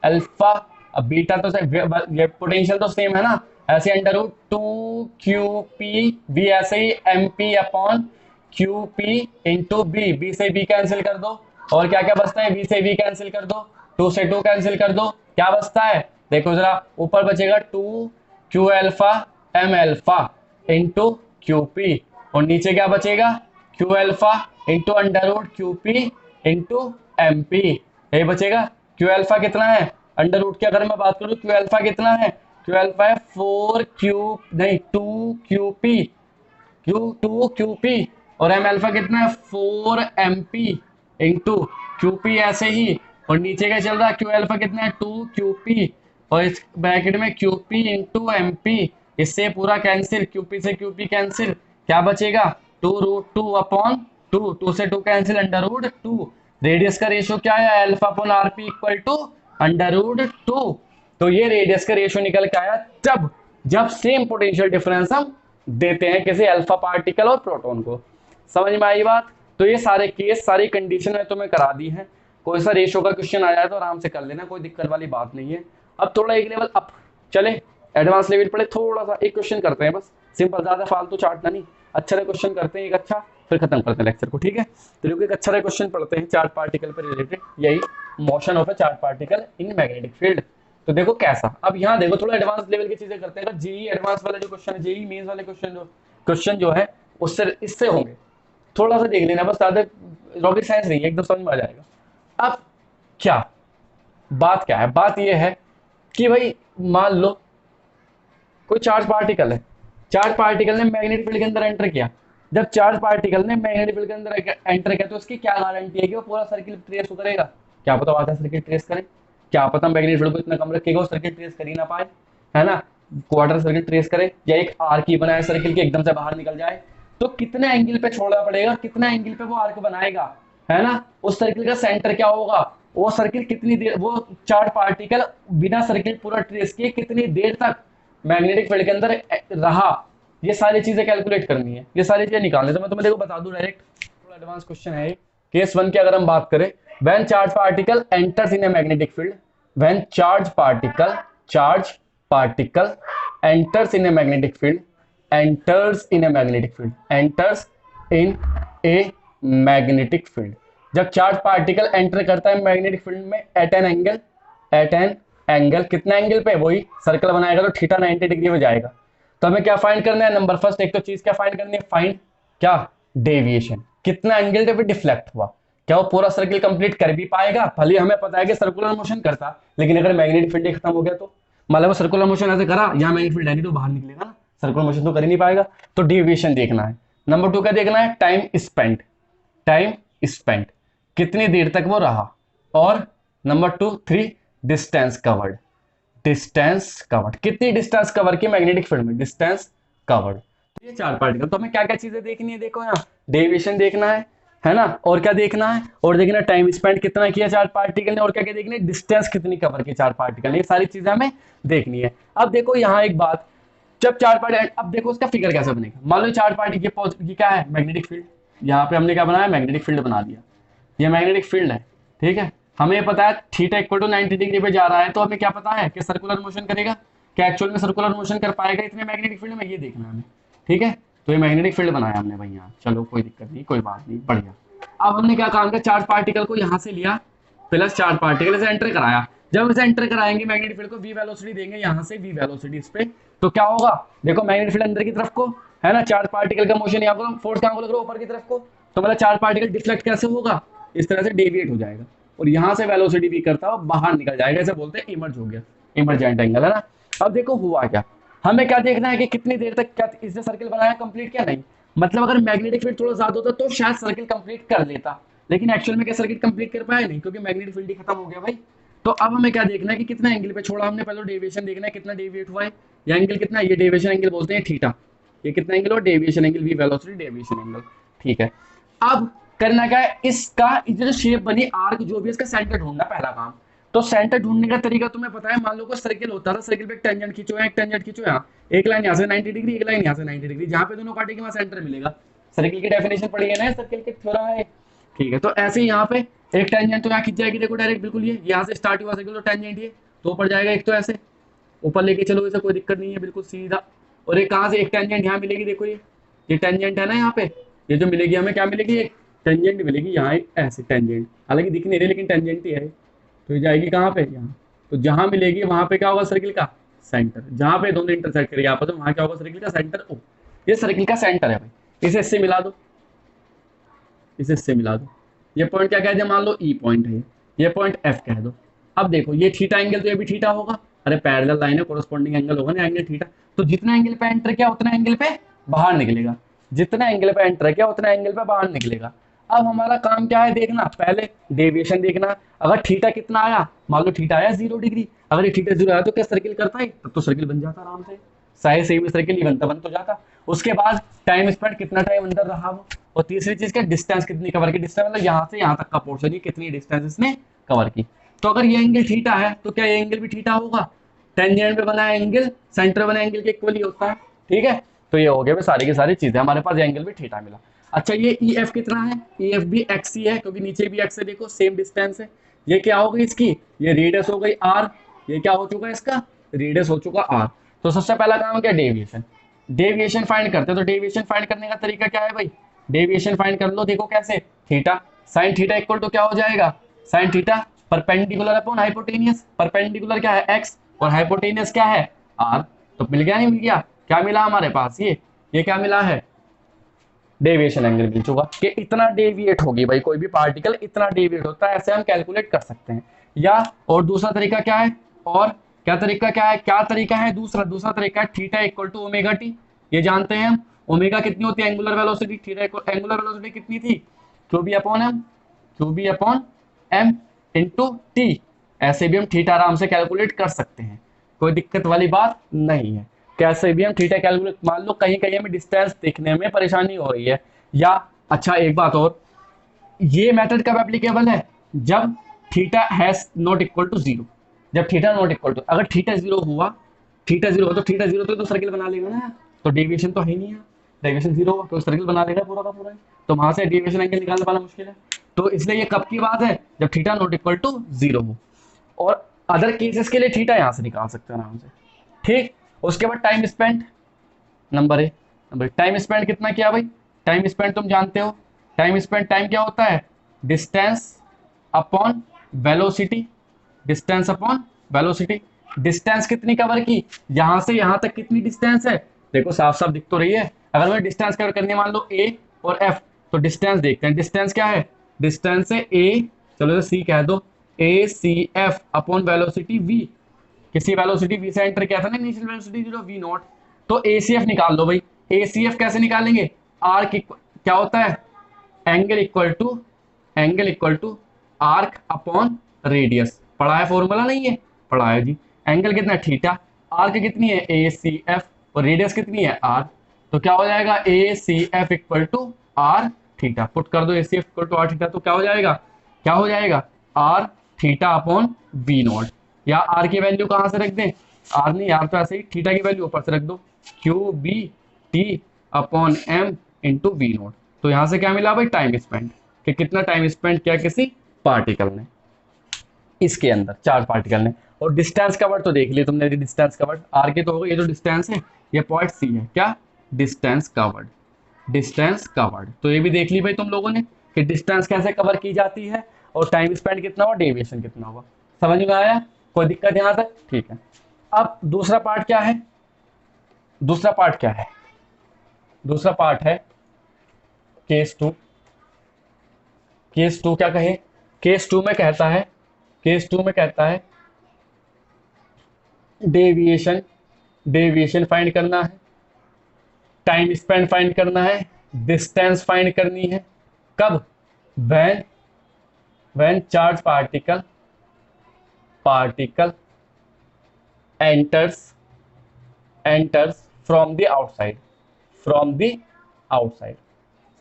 अल्फा, अब बीटा तो ये पोटेंशियल तो सेम है ना, ऐसे under root 2 Q P B, ऐसे ही M P upon Q P into B, B से बी कैंसिल कर दो और क्या क्या बचता है, बी से बी कैंसिल कर दो, 2 से 2 कैंसिल कर दो, क्या बचता है देखो जरा, ऊपर बचेगा 2 Q alpha M alpha into Q P, और नीचे क्या बचेगा, Q alpha into under root Q P into M P, यही बचेगा। क्यू अल्फा कितना है, अंडर रूट की अगर मैं बात करूं, क्यू अल्फा कितना है, क्यू अल्फा है 4 क्यू नहीं 2 Q P, two Q P, और एम अल्फा कितना है 4 M P into Q P, ऐसे ही, और नीचे क्या चल रहा है, क्यू अल्फा कितना है 2 क्यू पी, और इस ब्रैकेट में Q P into M P, इससे पूरा कैंसिल, क्यू पी से क्यू पी कैंसिल, क्या बचेगा 2 रूट 2 अपॉन 2, 2 से 2 कैंसिल, अंडर रूट 2, रेडियस का रेशियो क्या है, alpha upon R P equal to under root 2, तो ये रेडियस का रेशियो निकल के आया तब जब सेम पोटेंशियल डिफरेंस हम देते हैं किसी अल्फा पार्टिकल और प्रोटॉन को। समझ में आई बात। तो ये सारे केस, सारी कंडीशन में तुम्हें करा दी है, कोई सा रेशियो का क्वेश्चन आ जाए तो आराम से कर लेना, कोई दिक्कत वाली बात नहीं है। अब थोड़ा एक लेवल अप चले, एडवांस लेवल पढ़े, थोड़ा सा एक क्वेश्चन करते हैं बस, सिंपल, ज्यादा फालतू चाटना नहीं, अच्छा क्वेश्चन करते हैं एक अच्छा, फिर खत्म करते हैं लेक्चर को, ठीक है। तो लोग एक अच्छा क्वेश्चन पढ़ते हैं चार्ज पार्टिकल पर रिलेटेड, यही motion of A charge particle in magnetic field. तो देखो कैसा, अब यहाँ देखो थोड़ा एडवांस लेवल की चीजें करते हैं। अगर जेई एडवांस वाला जो क्वेश्चन है, जेई मेंस वाले क्वेश्चन जो है उससे इससे होंगे, थोड़ा सा देख लेना बस, ज्यादा रॉकेट साइंस नहीं है, एकदम समझ में आ जाएगा। अब क्या बात, क्या है बात, यह है कि भाई मान लो कोई चार्ज पार्टिकल है, चार्ज पार्टिकल ने मैग्नेटिक फील्ड के अंदर एंटर किया, जब चार्ज पार्टिकल ने मैग्नेटिक फील्ड के अंदर एंटर किया तो उसकी क्या गारंटी है कि वो पूरा सर्किल ट्रेस करेगा, क्या पता आधा सर्किल ट्रेस करे, क्या पता मैग्नेटिक फील्ड को इतना कम रखेगा वो सर्किल ट्रेस कर ही ना पाए, है ना, क्वार्टर सर्किल ट्रेस करे या एक आर्क ही बनाए सर्किल के एकदम से बाहर निकल जाए, तो कितने एंगल पे छोड़ना पड़ेगा, कितना एंगल पे वो आर्क बनाएगा, है ना, उस सर्किल का सेंटर क्या होगा, वो सर्किल कितनी देर, वो चार्ज पार्टिकल बिना सर्किल पूरा ट्रेस किए कितनी देर तक मैग्नेटिक फील्ड के अंदर रहा, ये सारी चीजें कैलकुलेट करनी है, ये सारी चीजें निकालनी। तो मैं तुम्हें देखो बता दूं डायरेक्ट, थोड़ा एडवांस क्वेश्चन है। केस 1 की अगर हम बात करें, when charge particle enters in a magnetic field, when charge particle enters in a magnetic field, enters in a magnetic field, enters in a magnetic field, जब चार्ज पार्टिकल एंटर करता है magnetic field में eight an angle, कितना angle पे, वही circle बनाएगा तो theta 90 degree हो जाएगा। तो हमें क्या फाइंड करना है, नंबर फर्स्ट एक तो चीज क्या फाइंड करनी है, फाइंड क्या, डेविएशन, कितना एंगल पे डिफ्लेक्ट हुआ, क्या वो पूरा सर्किल कंप्लीट कर भी पाएगा, भले हमें पता है कि सर्कुलर मोशन करता, लेकिन अगर मैग्नेटिक फील्ड खत्म हो गया तो, मतलब वो सर्कुलर मोशन ऐसे करा, यहाँ मैग्नेटिक फील्ड है नहीं तो बाहर निकलेगा ना, सर्कुलर मोशन तो कर ही नहीं पाएगा, तो डेविएशन देखना है। नंबर 2 क्या देखना है, टाइम स्पेंट, कितनी देर तक वो रहा, और number 2 3 distance covered, distance covered, कितनी डिस्टेंस कवर की मैग्नेटिक फील्ड में, डिस्टेंस कवर्ड। तो ये चार पार्टिकल, तो हमें क्या क्या चीजें देखनी है, देखो यहाँ डेविएशन देखना है ना, और क्या देखना है, और देखना टाइम स्पेंड कितना किया चार पार्टिकल ने, और क्या क्या देखना है, डिस्टेंस कितनी कवर की चार पार्टिकल ने, ये सारी चीजें हमें देखनी है। अब देखो यहाँ एक बात, जब चार पार्टी, अब देखो इसका फिगर कैसे बनेगा, मान लो चार पार्टी, ये क्या है मैग्नेटिक फील्ड, यहाँ पे हमने क्या बनाया, मैग्नेटिक फील्ड बना दिया, ये मैग्नेटिक फील्ड है, ठीक है। हमें पता है थीटा इक्वल टू 90 डिग्री पे जा रहा है, तो हमें क्या पता है कि सर्कुलर मोशन करेगा, क्या एक्चुअल में सर्कुलर मोशन कर पाएगा इतने मैग्नेटिक फील्ड में, ये देखना है हमें, ठीक है। तो ये मैग्नेटिक फील्ड बनाया हमने भाई यहाँ, चलो कोई दिक्कत नहीं, कोई बात नहीं, बढ़िया। अब हमने क्या काम किया, चार्ज पार्टिकल को यहाँ से लिया, प्लस चार्ज पार्टिकल से एंटर कराया, जब इसे एंटर कराएंगे मैग्नेटिक फील्ड को वी वेलोसिटी देंगे यहाँ से, वी वेलोसिटी इस पे, तो क्या होगा, देखो मैग्नेटिक फील्ड अंदर की तरफ को है ना, चार्ज पार्टिकल का मोशन यहाँ को, फोर्स कहाँ को लग रहा है, ऊपर की तरफ को, तो मतलब चार्ज पार्टिकल डिफ्लेक्ट कैसे होगा, इस तरह से डेविएट हो जाएगा, और यहाँ से वेलोसिटी वी करता हुआ बाहर निकल जाएगा, ऐसे बोलते हैं इमर्ज हो गया, इमरजेंट एंगल है ना। अब देखो हुआ क्या, हमें क्या देखना है कि कितनी देर तक क्या इसने सर्किल बनाया कंप्लीट, क्या नहीं, मतलब अगर मैग्नेटिक फील्ड थोड़ा ज्यादा होता तो शायद सर्किल कंप्लीट कर लेता, लेकिन एक्चुअल में क्या सर्किट कंप्लीट कर पाया नहीं, क्योंकि मैग्नेटिक फील्ड ही खत्म हो गया भाई। तो अब हमें क्या देखना है कि कितना एंगल पे छोड़ा हमने, पहले डेविएशन देखना है कितना डेविएट हुआ है, ये एंगल कितना, ये डेविएशन एंगल बोलते हैं थीटा, ये कितना एंगल हो, deviation angle, V velocity deviation angle, ठीक है। अब करना क्या है, इसका जो शेप बनी आर्क जो भी, इसका सेंटर ढूंढना पहला काम। तो सेंटर ढूंढने का तरीका तुम्हें पता है, मान लो कोई सर्किल होता था, सर्किल पे एक टेंजेंट खींचो, एक टेंजेंट खींचो, यहाँ एक लाइन यहाँ से 90 डिग्री, एक लाइन यहाँ से 90 डिग्री, जहां पे दोनों काटेंगे वहां सेंटर मिलेगा, सर्किल की डेफिनेशन पढ़ी है ना, सर्किल के थ्योरम है, ठीक है। तो ऐसे ही यहाँ पे एक टेंजेंट तो यहाँ खींच जाएगी, देखो डायरेक्ट बिल्कुल, ये यहाँ से स्टार्ट हुआ सर्किल, तो टेंजेंट ये तो ऊपर जाएगा, एक तो ऐसे ऊपर लेके चलो, इसे कोई दिक्कत नहीं है, बिल्कुल सीधा, और एक कहाँ से एक टेंजेंट यहाँ मिलेगी, देखो ये टेंजेंट है ना, यहाँ पे ये जो मिलेगी हमें क्या मिलेगी, एक टेंजेंट मिलेगी यहाँ, एक ऐसे टेंजेंट, हालांकि दिख नहीं रही लेकिन टेंजेंट ही है, तो ये जाएगी कहाँ पे, यहाँ, तो जहां मिलेगी वहां पे क्या होगा, सर्किल का सेंटर, जहां पे दोनों इंटरसेक्ट करेगी आपस में, वहां क्या होगा, सर्किल का सेंटर, ओ ये सर्किल का सेंटर है भाई, इसे इससे मिला दो, इसे इससे मिला दो, ये पॉइंट क्या कह दिया, मान लो ई पॉइंट है, ये पॉइंट एफ कह दो। अब देखो ये थीटा एंगल, तो ये भी थीटा होगा, अरे पैरेलल लाइन है, कोरस्पॉन्डिंग एंगल होगा ना, एंगल थीटा, तो जितना एंगल पे एंटर किया उतना एंगल पे बाहर निकलेगा, जितना एंगल पे एंटर किया उतना एंगल पे बाहर निकलेगा। अब हमारा काम क्या है देखना, पहले डेविएशन देखना, अगर थीटा कितना आया, मान लो थीटा आया 0 डिग्री, अगर ये थीटा 0 आया तो क्या सर्किल करता है, तब तो सर्किल बन जाता आराम से, साइज से भी सर्किल ही बनता, बन तो जाता। उसके बाद टाइम स्पेंड, कितना टाइम अंदर रहा वो, और तीसरी चीज क्या, डिस्टेंस कितनी कवर की, डिस्टेंस मतलब यहाँ से यहाँ तक का पोर्शन, ये कितनी डिस्टेंस इसने कवर की। तो अगर ये एंगल थीटा है तो क्या ये एंगल भी थीटा होगा, टेंजेंट पे बना एंगल सेंटर बना एंगल के इक्वल ही होता है, ठीक है। तो ये हो गया सारी की सारी चीजें, हमारे पास एंगल भी थीटा मिला। अच्छा ये ई एफ कितना है, ई एफ भी एक्स ही है, क्योंकि नीचे भी एक्स है, देखो सेम डिस्टेंस है। ये क्या हो गई इसकी, ये रेडियस हो गई आर, ये क्या हो चुका है इसका, रेडियस हो चुका आर। तो सबसे पहला काम क्या, डेविएशन, डेविएशन फाइंड करते हैं। तो डेविएशन फाइंड करने का तरीका क्या है भाई, डेविएशन फाइंड कर लो, देखो कैसे, theta sine theta equal to क्या हो जाएगा, sine theta perpendicular upon hypotenuse, perpendicular क्या है एक्स और हाइपोटेनियस क्या है आर। तो मिल गया नहीं मिल गया, क्या मिला हमारे पास, ये क्या मिला है, डेविएशन एंगल मिल चुका, कि इतना डेविएट होगी भाई, कोई भी पार्टिकल इतना डेविएट होता है, ऐसे हम कैलकुलेट कर सकते हैं। या और दूसरा तरीका क्या है, और क्या तरीका क्या है, दूसरा तरीका है theta equal to omega T, ये जानते हैं हम, ओमेगा कितनी होती है angular velocity, theta angular velocity कितनी थी, Q B upon M into T, ऐसे भी हम थीटा आराम से कैलकुलेट कर सकते हैं, कोई दिक्कत वाली बात नहीं है, कैसे भी हम थीटा कैलकुलेट, मान लो कहीं कहीं हमें डिस्टेंस देखने में परेशानी हो रही है, या अच्छा एक बात और, ये मेथड कब एप्लीकेबल है, जब theta has not equal to 0, जब थीटा नॉट इक्वल टू, अगर थीटा 0 हुआ, थीटा 0 हो तो थीटा 0 तो सर्किल बना लेगा ना, तो डेविएशन तो है नहीं है, डेविएशन 0 हो तो सर्किल बना लेगा पूरा का पूरा, तो वहां से डेविएशन एंगल निकालने वाला मुश्किल है। तो इसलिए ये कब की बात है, जब थीटा नॉट इक्वल टू 0 हो, और अदर केसेस के लिए थीटा यहां से निकाल सकते हैं आराम से, ठीक। उसके बाद time spend, number time spend कितना किया भाई, टाइम स्पेंड तुम जानते हो, टाइम स्पेंड टाइम क्या होता है, distance upon velocity, distance upon velocity, distance कितनी कवर की, यहां से यहां तक कितनी डिस्टेंस है, देखो साफ साफ दिख तो रही है, अगर मैं डिस्टेंस कवर करनी है मान लो ए और एफ, तो डिस्टेंस देखते हैं, डिस्टेंस क्या है, डिस्टेंस है ए, चलो सी कह दो, A C F upon velocity V, किसी वेलोसिटी वी से एंटर किया था ना इनिशियल वेलोसिटी जो वी नॉट, तो ए सी एफ निकाल लो भाई, ए सी एफ कैसे निकालेंगे, आर्क क्या होता है, angle equal to arc upon radius, पढ़ा है फॉर्मूला नहीं है, पढ़ा है जी, एंगल कितना है थीटा, आर्क कितनी है ए सी एफ, और रेडियस कितनी है आर। तो क्या हो जाएगा A C F equal to R theta, put कर दो A C F equal to R theta, तो क्या हो जाएगा, क्या हो जाएगा R theta upon V naught, या आर की वैल्यू कहां से रख दें, आर नहीं यार तो ऐसे ही थीटा की वैल्यू ऊपर से रख दो, Q B T upon M into V not. तो यहां से क्या मिला भाई टाइम स्पेंड, कि कितना टाइम स्पेंड किया किसी पार्टिकल ने इसके अंदर, चार्ज पार्टिकल ने। और डिस्टेंस कवर्ड तो देख लिया तुमने, डिस्टेंस कवर्ड आर के तो हो गए, ये जो डिस्टेंस है ये पॉइंट सी है, क्या डिस्टेंस कवर्ड, डिस्टेंस कवर्ड। तो ये भी देख ली भाई तुम लोगों ने कि डिस्टेंस कैसे कवर की जाती है, और टाइम स्पेंड कितना हुआ, डेविएशन कितना हुआ। समझ में आया, कोई दिक्कत यहां तक, ठीक है। अब दूसरा पार्ट क्या है, दूसरा पार्ट क्या है, दूसरा पार्ट है केस टू। केस टू क्या कहे, केस टू में कहता है, केस टू में कहता है डेविएशन, डेविएशन फाइंड करना है, टाइम स्पेंड फाइंड करना है, डिस्टेंस फाइंड करनी है। कब, when, when charge particle, particle enters, enters from the outside, from the outside.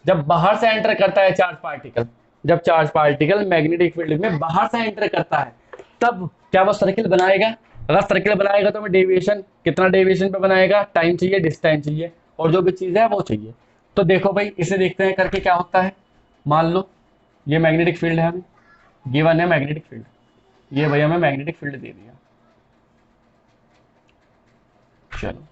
जब बाहर से एंटर करता है चार्ज पार्टिकल, जब चार्ज पार्टिकल मैग्नेटिक फील्ड में बाहर से एंटर करता है, तब क्या वो सर्किल बनाएगा। अगर सर्किल बनाएगा तो हमें डेविएशन, कितना डेविएशन पे बनाएगा, टाइम चाहिए, डिस्टेंस चाहिए, और जो भी चीज है वो चाहिए। तो देखो भाई इसे देखते हैं करके क्या होता है। मान लो ये मैग्नेटिक फील्ड है, हमें गिवन है मैग्नेटिक फील्ड, ये भाई हमें मैग्नेटिक फील्ड दे दिया। चलो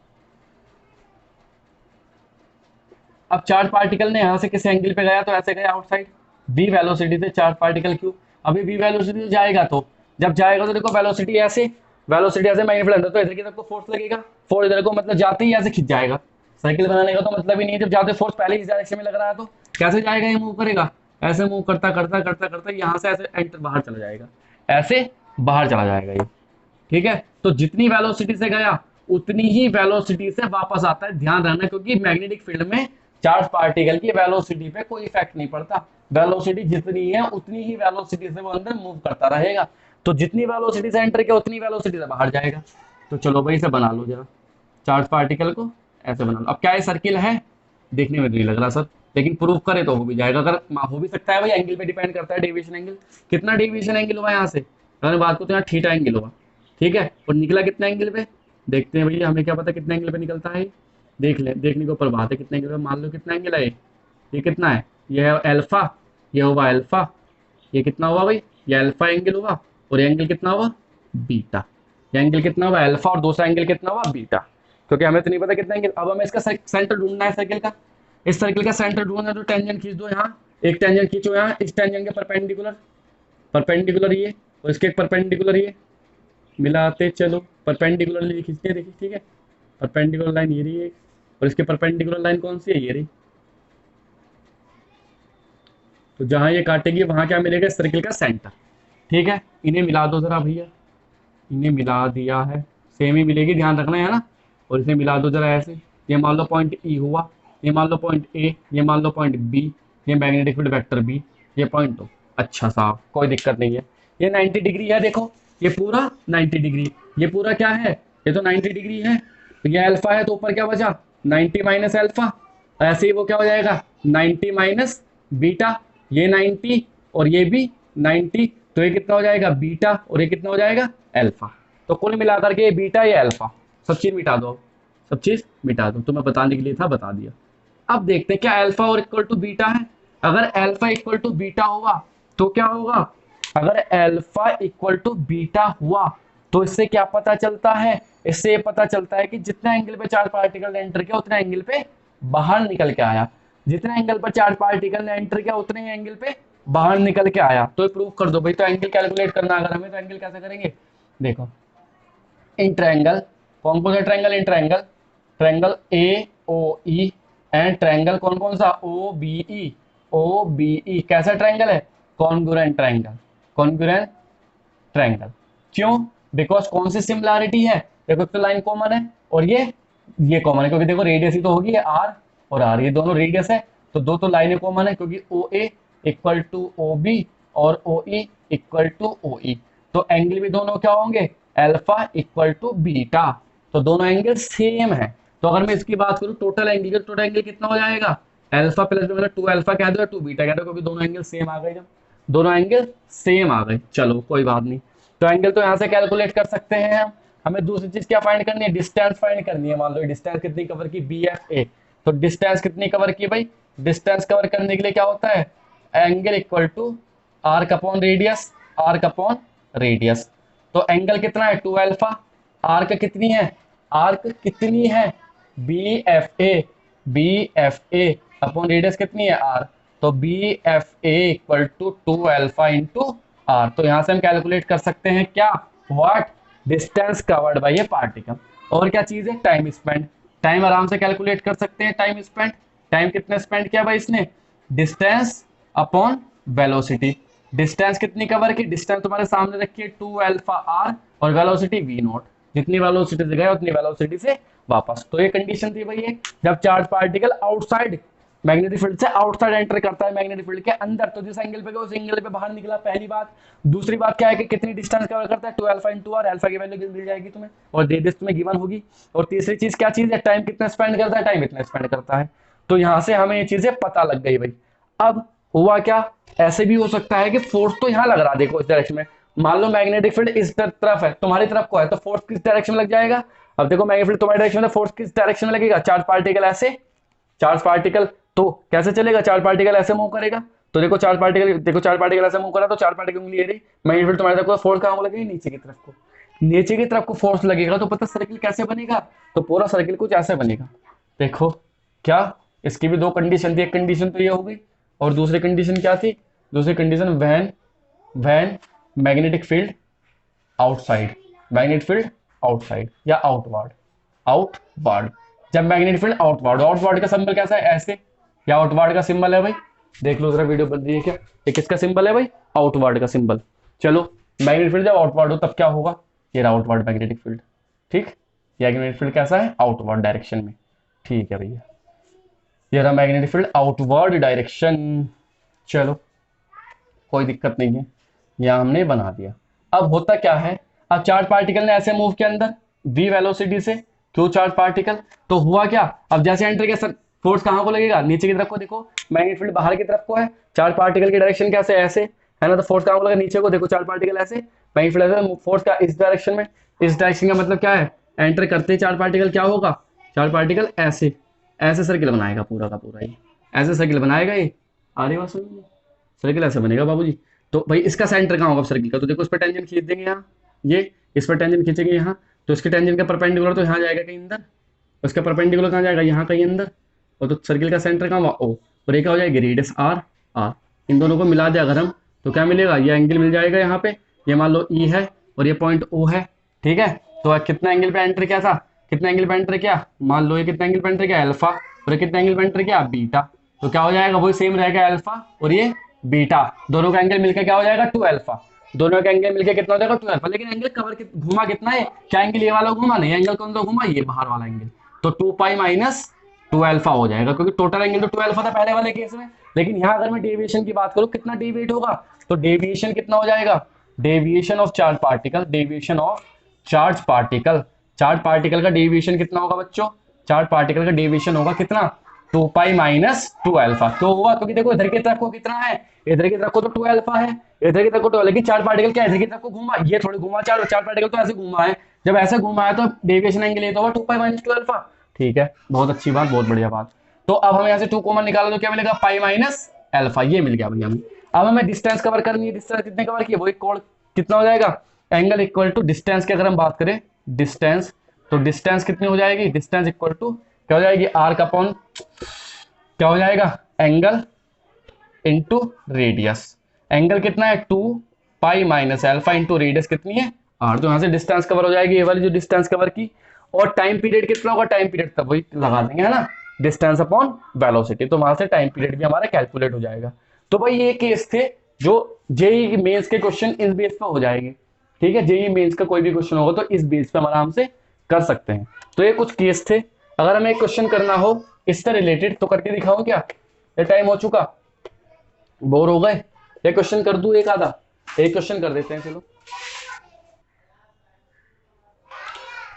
अब चार्ज पार्टिकल ने यहां से किस एंगल पे गया, तो ऐसे गया आउटसाइड, v वेलोसिटी से चार्ज पार्टिकल क्यू। अभी v वेलोसिटी से जाएगा, तो जब जाएगा तो देखो वेलोसिटी ऐसे, वेलोसिटी ऐसे मैग्नेटिक फील्ड अंदर, तो इधर की तरफ को फोर्स लगेगा, फोर्स इधर को मतलब जाते ही ऐसे खिंच जाएगा। साइकिल बनाने का तो मतलब ही नहीं है, जब जाते फोर्स पहले ही डायरेक्शन में लग रहा है तो कैसे जाएगा, ये मूव करेगा, ऐसे मूव करता करता करता करता यहाँ से ऐसे एंटर बाहर चला जाएगा, ऐसे बाहर चला जाएगा ये, ठीक है। तो जितनी वेलोसिटी से गया उतनी ही वेलोसिटी से वापस आता है, ध्यान रखना, क्योंकि मैग्नेटिक फील्ड में चार्ज पार्टिकल की वेलोसिटी पे कोई इफेक्ट नहीं पड़ता, वेलोसिटी जितनी है उतनी ही वेलोसिटी से वो अंदर मूव करता रहेगा। तो जितनी वेलोसिटी से एंटर किया उतनी वेलोसिटी से बाहर जाएगा। तो चलो भाई इसे बना लो जरा, चार्ज पार्टिकल को ऐसे बना लो। अब क्या ये सर्किल है, देखने में तो नहीं लग रहा सर, लेकिन प्रूव करे तो हो भी जाएगा। अगर हो भी सकता है भाई, एंगल पे डिपेंड करता है, डेविएशन एंगल कितना, डेविएशन एंगल हुआ यहाँ से, अगर बात को तो यहाँ थीटा एंगल हुआ, ठीक है, और निकला कितना एंगल पे, देखते हैं भैया, हमें क्या पता कितना एंगल पे निकलता है, देख ले, देखने के ऊपर बात है कितना एंगल पे। मान लो कितना एंगल है ये कितना है, ये है अल्फा, ये हुआ अल्फा, ये कितना हुआ भाई, ये अल्फा एंगल हुआ, और ये एंगल कितना हुआ बीटा, ये एंगल कितना हुआ अल्फा, और दूसरा एंगल कितना हुआ बीटा, क्योंकि हमें तो नहीं पता कितना एंगल। अब हमें इसका सेंटर ढूंढना है सर्किल का, इस सर्किल का सेंटर ढूंढना है, तो टेंजेंट खींच दो यहाँ, एक टेंजेंट खींचो यहाँ, इस टेंजेंट के परपेंडिकुलर, परपेंडिकुलर ये, और इसके परपेंडिकुलर ये, मिलाते चलो, परपेंडिकुलर खींचते हैं, देखिए ठीक है, परपेंडिकुलर लाइन ये रही है, और इसके परपेंडिकुलर लाइन कौन सी है, ये रही। तो जहां ये काटेगी वहां क्या मिलेगा, सर्किल का सेंटर, ठीक है। इन्हें मिला दो जरा भैया, इन्हें मिला दिया है, सेम ही मिलेगी, ध्यान रखना है ना। और इसे मिला दो जरा ऐसे, ये मान लो पॉइंट ई हुआ, ये मान लो पॉइंट ए, ये मान लो पॉइंट बी, ये मैग्नेटिक फील्ड वेक्टर बी, ये पॉइंट ओ। अच्छा साहब कोई दिक्कत नहीं है, ये 90 डिग्री है, देखो ये पूरा 90 डिग्री, ये पूरा क्या है, ये तो 90 डिग्री है। तो ये अल्फा है, तो ऊपर क्या बचा 90 माइनस अल्फा, ऐसे ही वो क्या हो जाएगा 90 माइनस बीटा, ये 90 और ये भी 90, तो ये कितना हो जाएगा बीटा, और ये कितना हो जाएगा अल्फा। तो कुल मिलाकर के ये बीटा, ये अल्फा, सब चीज मिटा दो, सब चीज मिटा दो, तो मैं बताने के लिए था बता दिया। अब देखते हैं क्या अल्फा और इक्वल टू बीटा है। अगर अल्फा इक्वल टू बीटा हुआ तो क्या होगा, अगर अल्फा इक्वल टू बीटा हुआ तो इससे क्या पता चलता है, इससे ये पता चलता है कि जितना एंगल पे चार्ज पार्टिकल ने एंटर किया उतना एंगल पे बाहर निकल के आया, जितना एंगल पर चार्ज पार्टिकल ने एंटर किया उतने ही एंगल पे बाहर निकल के आया। तो ये प्रूव कर दो भाई। तो एंगल कैलकुलेट करना अगर हमें, तो एंगल कैसे करेंगे, देखो इन ट्रायंगल, कौन कौन सा ट्रायंगल, इन triangle, triangle A O E and triangle कौन कौन सा O B E, O B E कैसा ट्रायंगल है, कॉन्ग्रुएंट ट्रायंगल, कॉन्ग्रुएंट ट्रायंगल। क्यों, बिकॉज कौन सी सिमिलैरिटी है, देखो तो लाइन कॉमन है और ये कॉमन है, क्योंकि देखो रेडियस ही तो होगी, आर और आर, ये दोनों रेडियस है, तो दो तो लाइनें कॉमन है, क्योंकि ओ ए इक्वल टू ओ बी और ओ ई इक्वल टू ओ ई, तो एंगल भी दोनों क्या होंगे अल्फा इक्वल टू बीटा, तो दोनों एंगल सेम है। तो अगर मैं इसकी बात करूं टोटल एंगल, टोटल एंगल कितना हो जाएगा, अल्फा प्लस मतलब 2 अल्फा कह दो या 2 बीटा कह दो, क्योंकि दोनों एंगल सेम आ गए। जब दोनों एंगल सेम आ गए, चलो कोई बात नहीं। तो एंगल तो यहाँ से कैलकुलेट कर सकते हैं हम। हमें दूसरी चीज क्या फाइंड करनी है, डिस्टेंस फाइंड करनी है। मान लो डिस्टेंस कितनी कवर की, बी एफ ए, तो डिस्टेंस कितनी कवर की भाई, डिस्टेंस कवर करने के लिए क्या होता है, angle equal to arc upon radius, arc upon radius. तो एंगल कितना है 2 अल्फा, आर्क कितनी है, आर्क कितनी है B F A, B F A upon radius कितनी है आर, तो B F A equal to 2 alpha into R. तो यहां से हम कैलकुलेट कर सकते हैं क्या, what, distance covered by a particle. और क्या चीज है, टाइम स्पेंड, टाइम आराम से कैलकुलेट कर सकते हैं। टाइम स्पेंड, टाइम कितने स्पेंड किया भाई इसने, डिस्टेंस अपॉन वेलोसिटी। डिस्टेंस कितनी कवर की, डिस्टेंस तुम्हारे सामने रखिए 2 अल्फा आर, और वेलोसिटी वी नॉट, जितनी वेलोसिटी से गए उतनी वेलोसिटी से वापस। तो ये कंडीशन थी भाई ये, जब charge particle outside magnetic field से आउटसाइड एंटर करता है मैग्नेटिक फील्ड के अंदर, तो जिस एंगल पे गया उस एंगल पे बाहर निकला, पहली बात। दूसरी बात क्या है कि कितनी डिस्टेंस कवर करता है, 2 अल्फा इंटू आर, अल्फा की वैल्यू मिल जाएगी तुम्हें और रेडियस तुम्हें गिवन होगी। और तीसरी चीज क्या चीज है, टाइम कितना स्पेंड करता है, टाइम इतना स्पेंड करता है। तो यहां से हमें ये चीजें पता लग गई भाई। अब हुआ क्या, ऐसे भी हो सकता है कि फोर्स तो यहाँ लग रहा है, देखो इस डायरेक्शन में, मान लो मैग्नेटिक फील्ड इस तरफ है, तुम्हारी तरफ को है, तो फोर्स किस डायरेक्शन में लग जाएगा। अब देखो मैग्नेटिक फील्ड तुम्हारी डायरेक्शन में, फोर्स किस डायरेक्शन में लगेगा, चार्ज पार्टिकल ऐसे, चार्ज पार्टिकल तो कैसे चलेगा, चार्ज पार्टिकल ऐसे मूव करेगा। तो देखो चार्ज पार्टिकल, देखो चार्ज पार्टिकल ऐसे मूव करा, तो चार्ज पार्टिकल उंगली ये रही, मैग्नेटिक फील्ड तुम्हारी तरफ को, फोर्स कहाँ को लगेगा, नीचे की तरफ को, नीचे की तरफ को फोर्स लगेगा। तो पता सर्किल कैसे बनेगा, तो पूरा सर्किल कुछ ऐसे बनेगा। देखो क्या, इसकी भी दो कंडीशन थी, एक कंडीशन तो ये हो गई, और दूसरी कंडीशन क्या थी, दूसरी condition when magnetic field outside, magnetic field outside या आउटवर्ड, आउटवर्ड, जब मैग्नेटिक फील्ड आउटवर्ड, आउटवर्ड का सिंबल कैसा है, ऐसे, या आउटवर्ड का सिंबल है भाई, देख लो जरा वीडियो बन रही है क्या, ये किसका सिंबल है भाई, आउटवर्ड का सिंबल। चलो मैग्नेटिक फील्ड जब आउटवर्ड हो तब क्या होगा, ये रहा आउटवर्ड मैग्नेटिक फील्ड, ठीक, ये मैग्नेटिक फील्ड कैसा है, आउटवर्ड डायरेक्शन में, ठीक है भैया, ये रहा मैग्नेटिक फील्ड आउटवर्ड डायरेक्शन। चलो कोई दिक्कत नहीं है, यहां हमने बना दिया। अब होता क्या है, अब चार्ज पार्टिकल ने ऐसे मूव किया अंदर v वेलोसिटी से, क्यों चार्ज पार्टिकल, तो हुआ क्या, अब जैसे एंटर किया सर, फोर्स कहां को लगेगा, नीचे की तरफ को, देखो मैग्नेटिक फील्ड बाहर की तरफ को है, चार्ज पार्टिकल की डायरेक्शन कैसे, ऐसे है ना, तो फोर्स कहां को लगेगा, नीचे को, देखो चार्ज पार्टिकल ऐसे, मैग्नेटिक फील्ड ऐसे, फोर्स का इस डायरेक्शन में, इस डायरेक्शन का मतलब क्या है, एंटर करते ही चार्ज पार्टिकल क्या होगा, चार्ज पार्टिकल ऐसे, ऐसे सर्किल बनाएगा पूरा का पूरा, ये ऐसे सर्किल बनाएगा, ये आ रही बात समझ में, सर्किल ऐसे बनेगा बाबूजी। तो भाई इसका सेंटर कहाँ होगा सर्किल का, तो देखो इस पर टेंजेंट खींच देंगे यहाँ, ये इस पर टेंजेंट खींचेंगे यहाँ, तो इसके टेंजेंट का परपेंडिकुलर तो यहाँ जाएगा कहीं अंदर, उसका परपेंडिकुलर कहाँ जाएगा, यहाँ कहीं अंदर, और तो सर्किल का सेंटर कहाँ हुआ, ओ, और एक हो जाएगी रेडियस आर, आर, इन दोनों को मिला दिया अगर हम, तो क्या मिलेगा, ये एंगल मिल जाएगा यहाँ पे, ये मान लो ई है और ये पॉइंट ओ है, ठीक है। तो कितना एंगल पे एंटर किया था, कितना एंगल पे एंटर किया, मान लो ये कितना एंगल पे एंटर किया, अल्फा, और ये कितना एंगल पे एंटर किया, बीटा, तो क्या हो जाएगा, वही सेम रहेगा अल्फा और ये बीटा, दोनों का एंगल मिलकर क्या हो जाएगा 2 अल्फा, दोनों का एंगल मिलकर कितना हो जाएगा 2 अल्फा। लेकिन एंगल कवर घुमा कितना है, क्या एंगल ये वाला घुमा, नहीं, एंगल कौन सा घुमा, ये बाहर वाला एंगल, तो 2 पाई माइनस 2 अल्फा हो जाएगा, क्योंकि टोटल एंगल तो 2 अल्फा था पहले वाले केस में। लेकिन यहाँ अगर मैं डेविएशन की बात करूँ, कितना डेविएट होगा, तो डेविएशन कितना हो जाएगा, deviation of charge particle, deviation of charge particle, charge particle का डेविएशन कितना होगा बच्चों, चार्ज पार्टिकल का डेविएशन होगा कितना, 2 पाई माइनस 2 अल्फा। क्यों हुआ, क्योंकि देखो इधर की तरफ को कितना है, इधर की तरफ को तो 2 अल्फा है, इधर की तरफ को 2, लेकिन चार्ज पार्टिकल क्या इधर की तरफ को घूमा, ये थोड़ी घूमा, चार्ज पार्टिकल तो ऐसे घूमा है, जब ऐसे घूमा है तो डेविएशन एंगल ये तो होगा 2 पाई माइनस 2 अल्फा, ठीक है, बहुत अच्छी बात, बहुत बढ़िया बात। तो अब हम यहाँ से 2 कॉमन निकाला तो क्या मिलेगा, पाई माइनस अल्फा, ये मिल गया भैया हमें। अब हमें डिस्टेंस कवर करनी है, डिस्टेंस कितने कवर किया, वही कोण कितना हो जाएगा, एंगल इक्वल टू डिस्टेंस की अगर हम बात करें, डिस्टेंस, तो डिस्टेंस कितनी हो जाएगी, डिस्टेंस इक्वल टू क्या हो जाएगी, आर्क अपॉन क्या हो जाएगा, एंगल इंटू रेडियस, एंगल कितना है 2 pi minus alpha into radius कितनी है आर, तो यहां से डिस्टेंस कवर हो जाएगी, ये वाली जो डिस्टेंस कवर की। और टाइम पीरियड कितना होगा, टाइम पीरियड तब वही लगा देंगे है ना, डिस्टेंस अपॉन वेलोसिटी, तो वहां से टाइम पीरियड भी हमारा कैलकुलेट हो जाएगा। तो भाई ये केस थे जो जेईई मेंस के क्वेश्चन इस बेस पे हो जाएंगे, ठीक है, जेईई मेंस का कोई भी क्वेश्चन होगा तो इस बेस पे हम आराम से कर सकते हैं। तो ये कुछ केस थे, अगर हमें एक क्वेश्चन करना हो इससे रिलेटेड तो करके दिखाऊं क्या, ये टाइम हो चुका, बोर हो गए, ये क्वेश्चन कर दूं एक आधा, एक क्वेश्चन कर देते हैं चलो।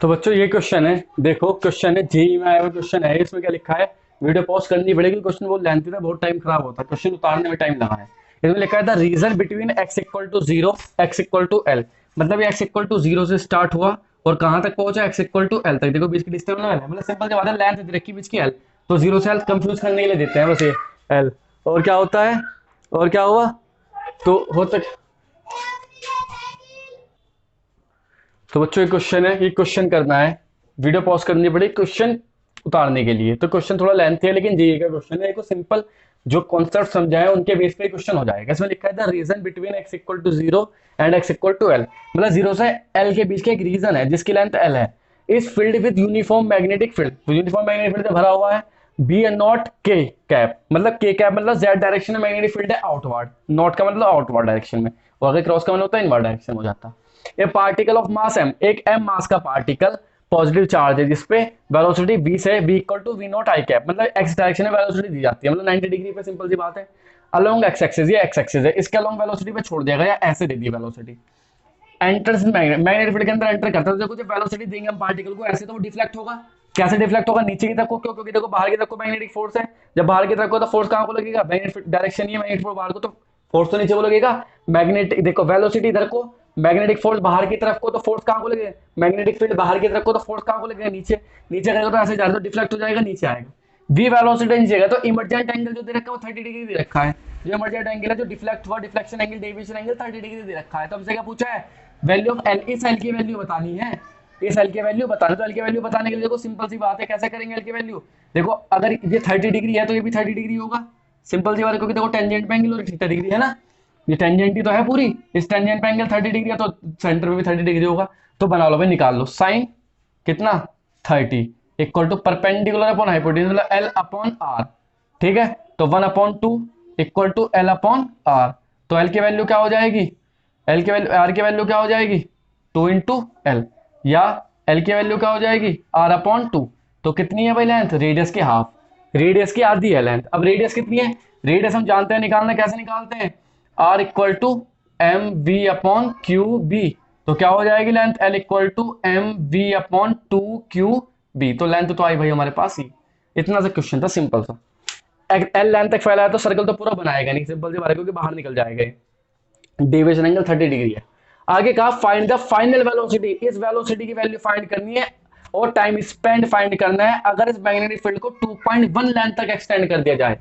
तो बच्चों ये क्वेश्चन है, देखो क्वेश्चन है, जेई में आया हुआ क्वेश्चन है। इसमें क्या लिखा है, वीडियो पॉज करनी पड़ेगी, क्वेश्चन बहुत लेंथी था, बहुत टाइम खराब होता है, क्वेश्चन उतारने में टाइम लगा है। इसमें लिखा है the region between x equal to zero X equal to L, मतलब ये x इक्वल टू जीरो से स्टार्ट हुआ और कहां तक पहुंचा, x इक्वल टू एल तक। देखो बीच की डिस्टेंस है, मतलब सिंपल सी बात है, लेंथ दे रखी बीच की एल, तो जीरो से एल कंफ्यूज करने के लिए देते हैं बस ये एल। और क्या होता है, और क्या हुआ, तो होता, तो बच्चों ये क्वेश्चन है, ये क्वेश्चन करना है, वीडियो पॉज करनी पड़ेगी क्वेश्चन उतारने के लिए। तो क्वेश्चन थोड़ा लेंथी है लेकिन जेईई का क्वेश्चन है, सिंपल जो कॉन्सेप्ट समझाए उनके बेस पे क्वेश्चन हो जाएगा। इसमें लिखा है the region between x equal to zero and x equal to L, मतलब जीरो से एल के बीच का एक रीजन है जिसकी लेंथ एल है, इस field with uniform magnetic field, uniform magnetic field से भरा हुआ है, बी ए नॉट के कैप, मतलब के कैप मतलब जेड डायरेक्शन में मैग्नेटिक फील्ड है आउटवर्ड, नॉट का मतलब आउटवर्ड डायरेक्शन में, और अगर क्रॉस का मतलब होता है इनवर्ड डायरेक्शन हो जाता। A particle of mass m, एक m मास का पार्टिकल पॉजिटिव चार्ज है जिसपे वेलोसिटी v से v equal to v nought I cap, मतलब x डायरेक्शन में वेलोसिटी दी जाती है, मतलब 90 डिग्री पे, सिंपल सी बात है। अलोंग x एक्सिस, ये x एक्सिस है, इसके अलोंग वेलोसिटी पे छोड़ दिया गया, ऐसे दे दी वेलोसिटी। एंटर्स मैग्नेटिक फील्ड के अंदर एंटर करता है, तो देखो जब वेलोसिटी देंगे हम पार्टिकल को ऐसे, तो वो डिफ्लेक्ट होगा। कैसे डिफ्लेक्ट होगा, नीचे की तरफ को, क्यों, क्योंकि देखो बाहर की तरफ को मैग्नेटिक फोर्स है, जब बाहर की तरफ को तो फोर्स कहां को लगेगा, मैग्नेटिक डायरेक्शन ही है मैग्नेटिक फोर्स बाहर को, तो फोर्स तो नीचे को लगेगा। मैग्नेटिक देखो वेलोसिटी इधर को, मैग्नेटिक फोर्स बाहर की तरफ को, तो फोर्स कहां को लगेगा, मैग्नेटिक फील्ड बाहर की तरफ को, तो फोर्स कहां को लगेगा, नीचे। नीचे करेगा तो ऐसे जा रहा है, तो डिफ्लेक्ट हो जाएगा, नीचे आएगा। वी वेलोसिटी नीचे गया, तो इमर्जेंट एंगल जो दे रखा है वो 30 डिग्री दे रखा है, जो इमर्जेंट एंगल है, जो डिफ्लेक्ट हुआ deflection angle deviation angle 30 degree दे रखा है। तो हमसे क्या पूछा है, वैल्यू ऑफ एल, इस एल की वैल्यू बतानी है, इस एल की वैल्यू बतानी। तो एल की वैल्यू बताने के लिए देखो सिंपल सी बात है, कैसे करेंगे एल की वैल्यू, देखो अगर ये 30 डिग्री है तो ये भी 30 डिग्री होगा, सिंपल सी बात है, क्योंकि देखो टेंजेंट पे एंगल और 30 डिग्री है ना, ये टेंजेंट ही तो है पूरी, इस टेंजेंट पे एंगल 30 डिग्री है, तो सेंटर में भी 30 डिग्री होगा। तो बना लो भाई, निकाल लो साइन कितना 30 equal to perpendicular upon hypotenuse, मतलब एल अपॉन आर, ठीक है। तो 1/2 equal to L upon R, तो एल की वैल्यू क्या हो जाएगी, एल की वैल्यू, आर की वैल्यू क्या हो जाएगी 2 इंटू एल, या एल की वैल्यू क्या हो जाएगी आर अपॉन 2, तो कितनी है भाई लेंथ, रेडियस की हाफ, रेडियस की आधी है लेंथ। अब रेडियस कितनी है, रेडियस हम जानते हैं निकालना, कैसे निकालते हैं, R equal to M V upon Q B, तो क्या हो जाएगी length, L equal to M V upon 2 Q B, तो लेंथ तो आई भाई हमारे पास ही। इतना सा क्वेश्चन था सिंपल सा। एल लेंथ तक फैला है तो सर्कल तो पूरा बनाएगा नहीं, सिंपल सी बात है, क्योंकि बाहर निकल जाएगा, डेविएशन एंगल 30 डिग्री है। आगे कहा फाइंड द फाइनल वेलोसिटी, इस वेलोसिटी की वैल्यू फाइंड करनी है और टाइम स्पेंड फाइंड करना है अगर इस मैग्नेटिक फील्ड को 2.1 लेंथ तक एक्सटेंड कर दिया जाए।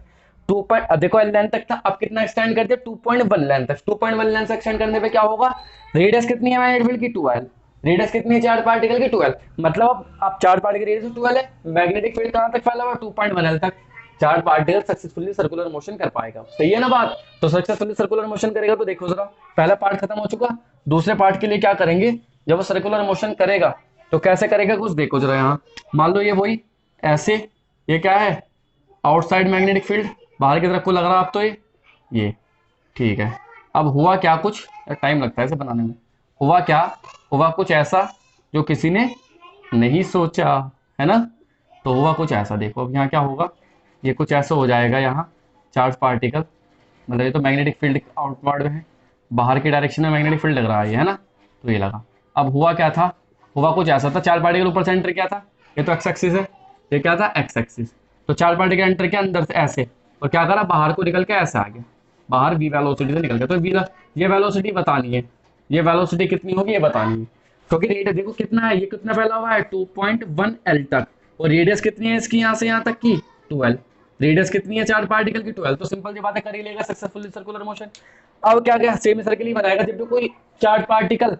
देखो लेंथ तक था, अब कितना एक्सटेंड कर दिया 2.1 लेंथ तक, 2.1 लेंथ एक्सटेंड करने पे क्या होगा, रेडियस कितनी है मैग्नेटिक फील्ड की 12, रेडियस कितनी है चार्ज पार्टिकल की 12, मतलब अब चार्ज पार्टिकल रेडियस 12 है, मैग्नेटिक फील्ड कहां तक फैला हुआ 2.1 एल तक, charge particle successfully circular motion कर पाएगा, सही है ना बात। तो सक्सेसफुली सर्कुलर मोशन करेगा, तो देखो जरा पहला पार्ट खत्म हो चुका, दूसरे पार्ट के लिए क्या करेंगे, जब वो सर्कुलर मोशन करेगा तो कैसे करेगा कुछ देखो जरा, यहाँ मान लो ये वही ऐसे, ये क्या है आउटसाइड मैग्नेटिक फील्ड, बाहर की तरफ को लग रहा है, आप तो ये ठीक है। अब हुआ क्या, कुछ टाइम लगता है इसे बनाने में, हुआ क्या, हुआ कुछ ऐसा जो किसी ने नहीं सोचा, है ना। तो हुआ कुछ ऐसा, देखो अब यहाँ क्या होगा, ये कुछ ऐसा हो जाएगा, यहाँ चार्ज पार्टिकल, मतलब ये तो मैग्नेटिक फील्ड आउटवर्ड में है, बाहर की डायरेक्शन में मैग्नेटिक फील्ड लग रहा है ना, तो ये लगा। अब हुआ क्या था, हुआ कुछ ऐसा था, चार्ज पार्टिकल ऊपर से एंटर किया था, ये तो एक्स एक्सिस है, ये क्या था एक्स एक्सिस, तो चार्ज पार्टिकल एंटर किया अंदर से ऐसे, और क्या करा बाहर को निकल के ऐसे आ गया, बाहर वी वेलोसिटी से निकल गया, तो वी ये वेलोसिटी बतानी है, ये वेलोसिटी कितनी होगी ये बतानी है, क्योंकि रेट देखो कितना है, ये कितना फैला हुआ है 2.1 एल तक, और रेडियस कितनी है इसकी यहाँ से यहाँ तक की 12, रेडियस कितनी है चार्ज पार्टिकल की 12, तो सिंपल सी बात है कर ही लेगा सक्सेसफुली सर्कुलर मोशन। अब क्या क्या सेम सर्कल ही बनाएगा, जब भी कोई charge particle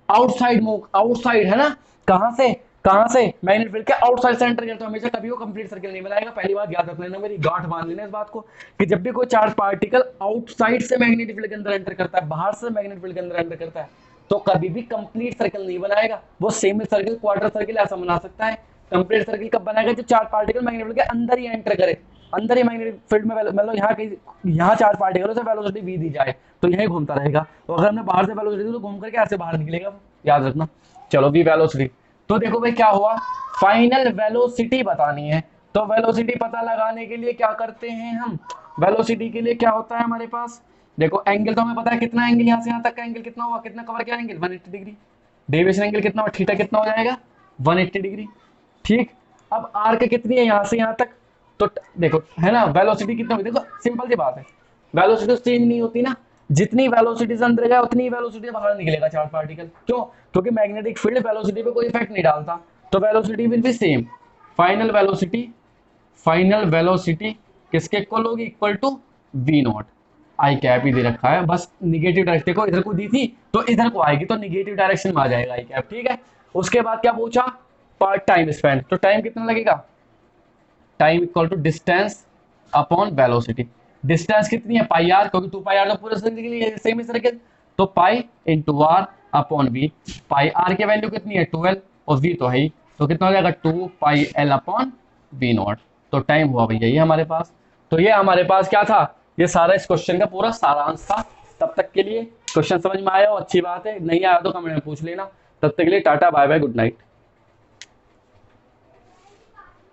outside move, outside है ना, कहां से कहां से मैग्नेटिक फील्ड के आउटसाइड से एंटर करता है, हमेशा कभी वो कंप्लीट सर्कल नहीं बनाएगा, पहली बात याद रख लेना, मेरी गांठ बांध लेना इस बात को, कि जब भी कोई चार्ज पार्टिकल आउटसाइड से मैग्नेटिक फील्ड के अंदर एंटर करता है, बाहर से मैग्नेटिक फील्ड के अंदर एंटर करता है, तो कभी भी कंप्लीट सर्कल नहीं बनाएगा, वो सेमी सर्कल क्वार्टर सर्कल ऐसा बना सकता है। कंप्लीट सर्कल कब बनाएगा, जब चार्ज पार्टिकल मैग्नेटिक फील्ड के अंदर ही एंटर करे, अंदर ही मैग्नेटिक फील्ड में, मतलब यहाँ कहीं यहाँ चार्ज पार्टिकल से वेलोसिटी v दी जाए तो यही घूमता रहेगा, तो अगर हमने बाहर से वेलोसिटी दी तो घूम करके ऐसे बाहर निकलेगा, याद रखना। चलो v वेलोसिटी, तो देखो भाई क्या हुआ, फाइनल वेलोसिटी बतानी है, तो वेलोसिटी पता लगाने के लिए क्या करते हैं हम, वेलोसिटी के लिए क्या होता है हमारे पास, देखो एंगल तो हमें पता है कितना एंगल, यहाँ से यहाँ तक का एंगल कितना हुआ, कितना कवर किया एंगल 180 डिग्री, डेविएशन एंगल कितना हुआ, थीटा कितना हो जाएगा 180 डिग्री। ठीक, अब आर्क कितनी है यहाँ से यहाँ तक, तो देखो है ना वेलोसिटी कितनी होती है, देखो सिंपल सी बात है, वेलोसिटी चेंज नहीं होती ना, जितनी वेलोसिटी से अंदर गया उतनी वेलोसिटी बाहर निकलेगा चार्ज पार्टिकल। क्यों? क्योंकि मैग्नेटिक फील्ड वेलोसिटी पे कोई इफेक्ट नहीं डालता, तो velocity will be same. Final velocity, final velocity किसके इक्वल होगी, equal to V naught. I cap ही दे रखा है, बस निगेटिव डायरेक्शन को इधर को दी थी तो इधर को आएगी, तो निगेटिव डायरेक्शन में आ जाएगा आई कैप। ठीक है, उसके बाद क्या पूछा, पार्ट टाइम स्पेंड, तो टाइम कितना लगेगा, time equal to distance upon velocity. Distance कितनी है, पाई आर, क्योंकि 2 पाई आर तो पूरे सर्कल के लिए सेम ही सर्कल, तो pi into R upon V. Pi R की वैल्यू कितनी है 12 और वी तो है ही, तो कितना हो जाएगा 2 pi L upon V not. तो टाइम हुआ भैया ये हमारे पास। तो ये हमारे पास क्या था, ये सारा इस क्वेश्चन का पूरा सारांश था। तब तक के लिए क्वेश्चन समझ में आया हो अच्छी बात है, नहीं आया तो कमेंट में पूछ लेना। तब तक के लिए tata bye bye good night.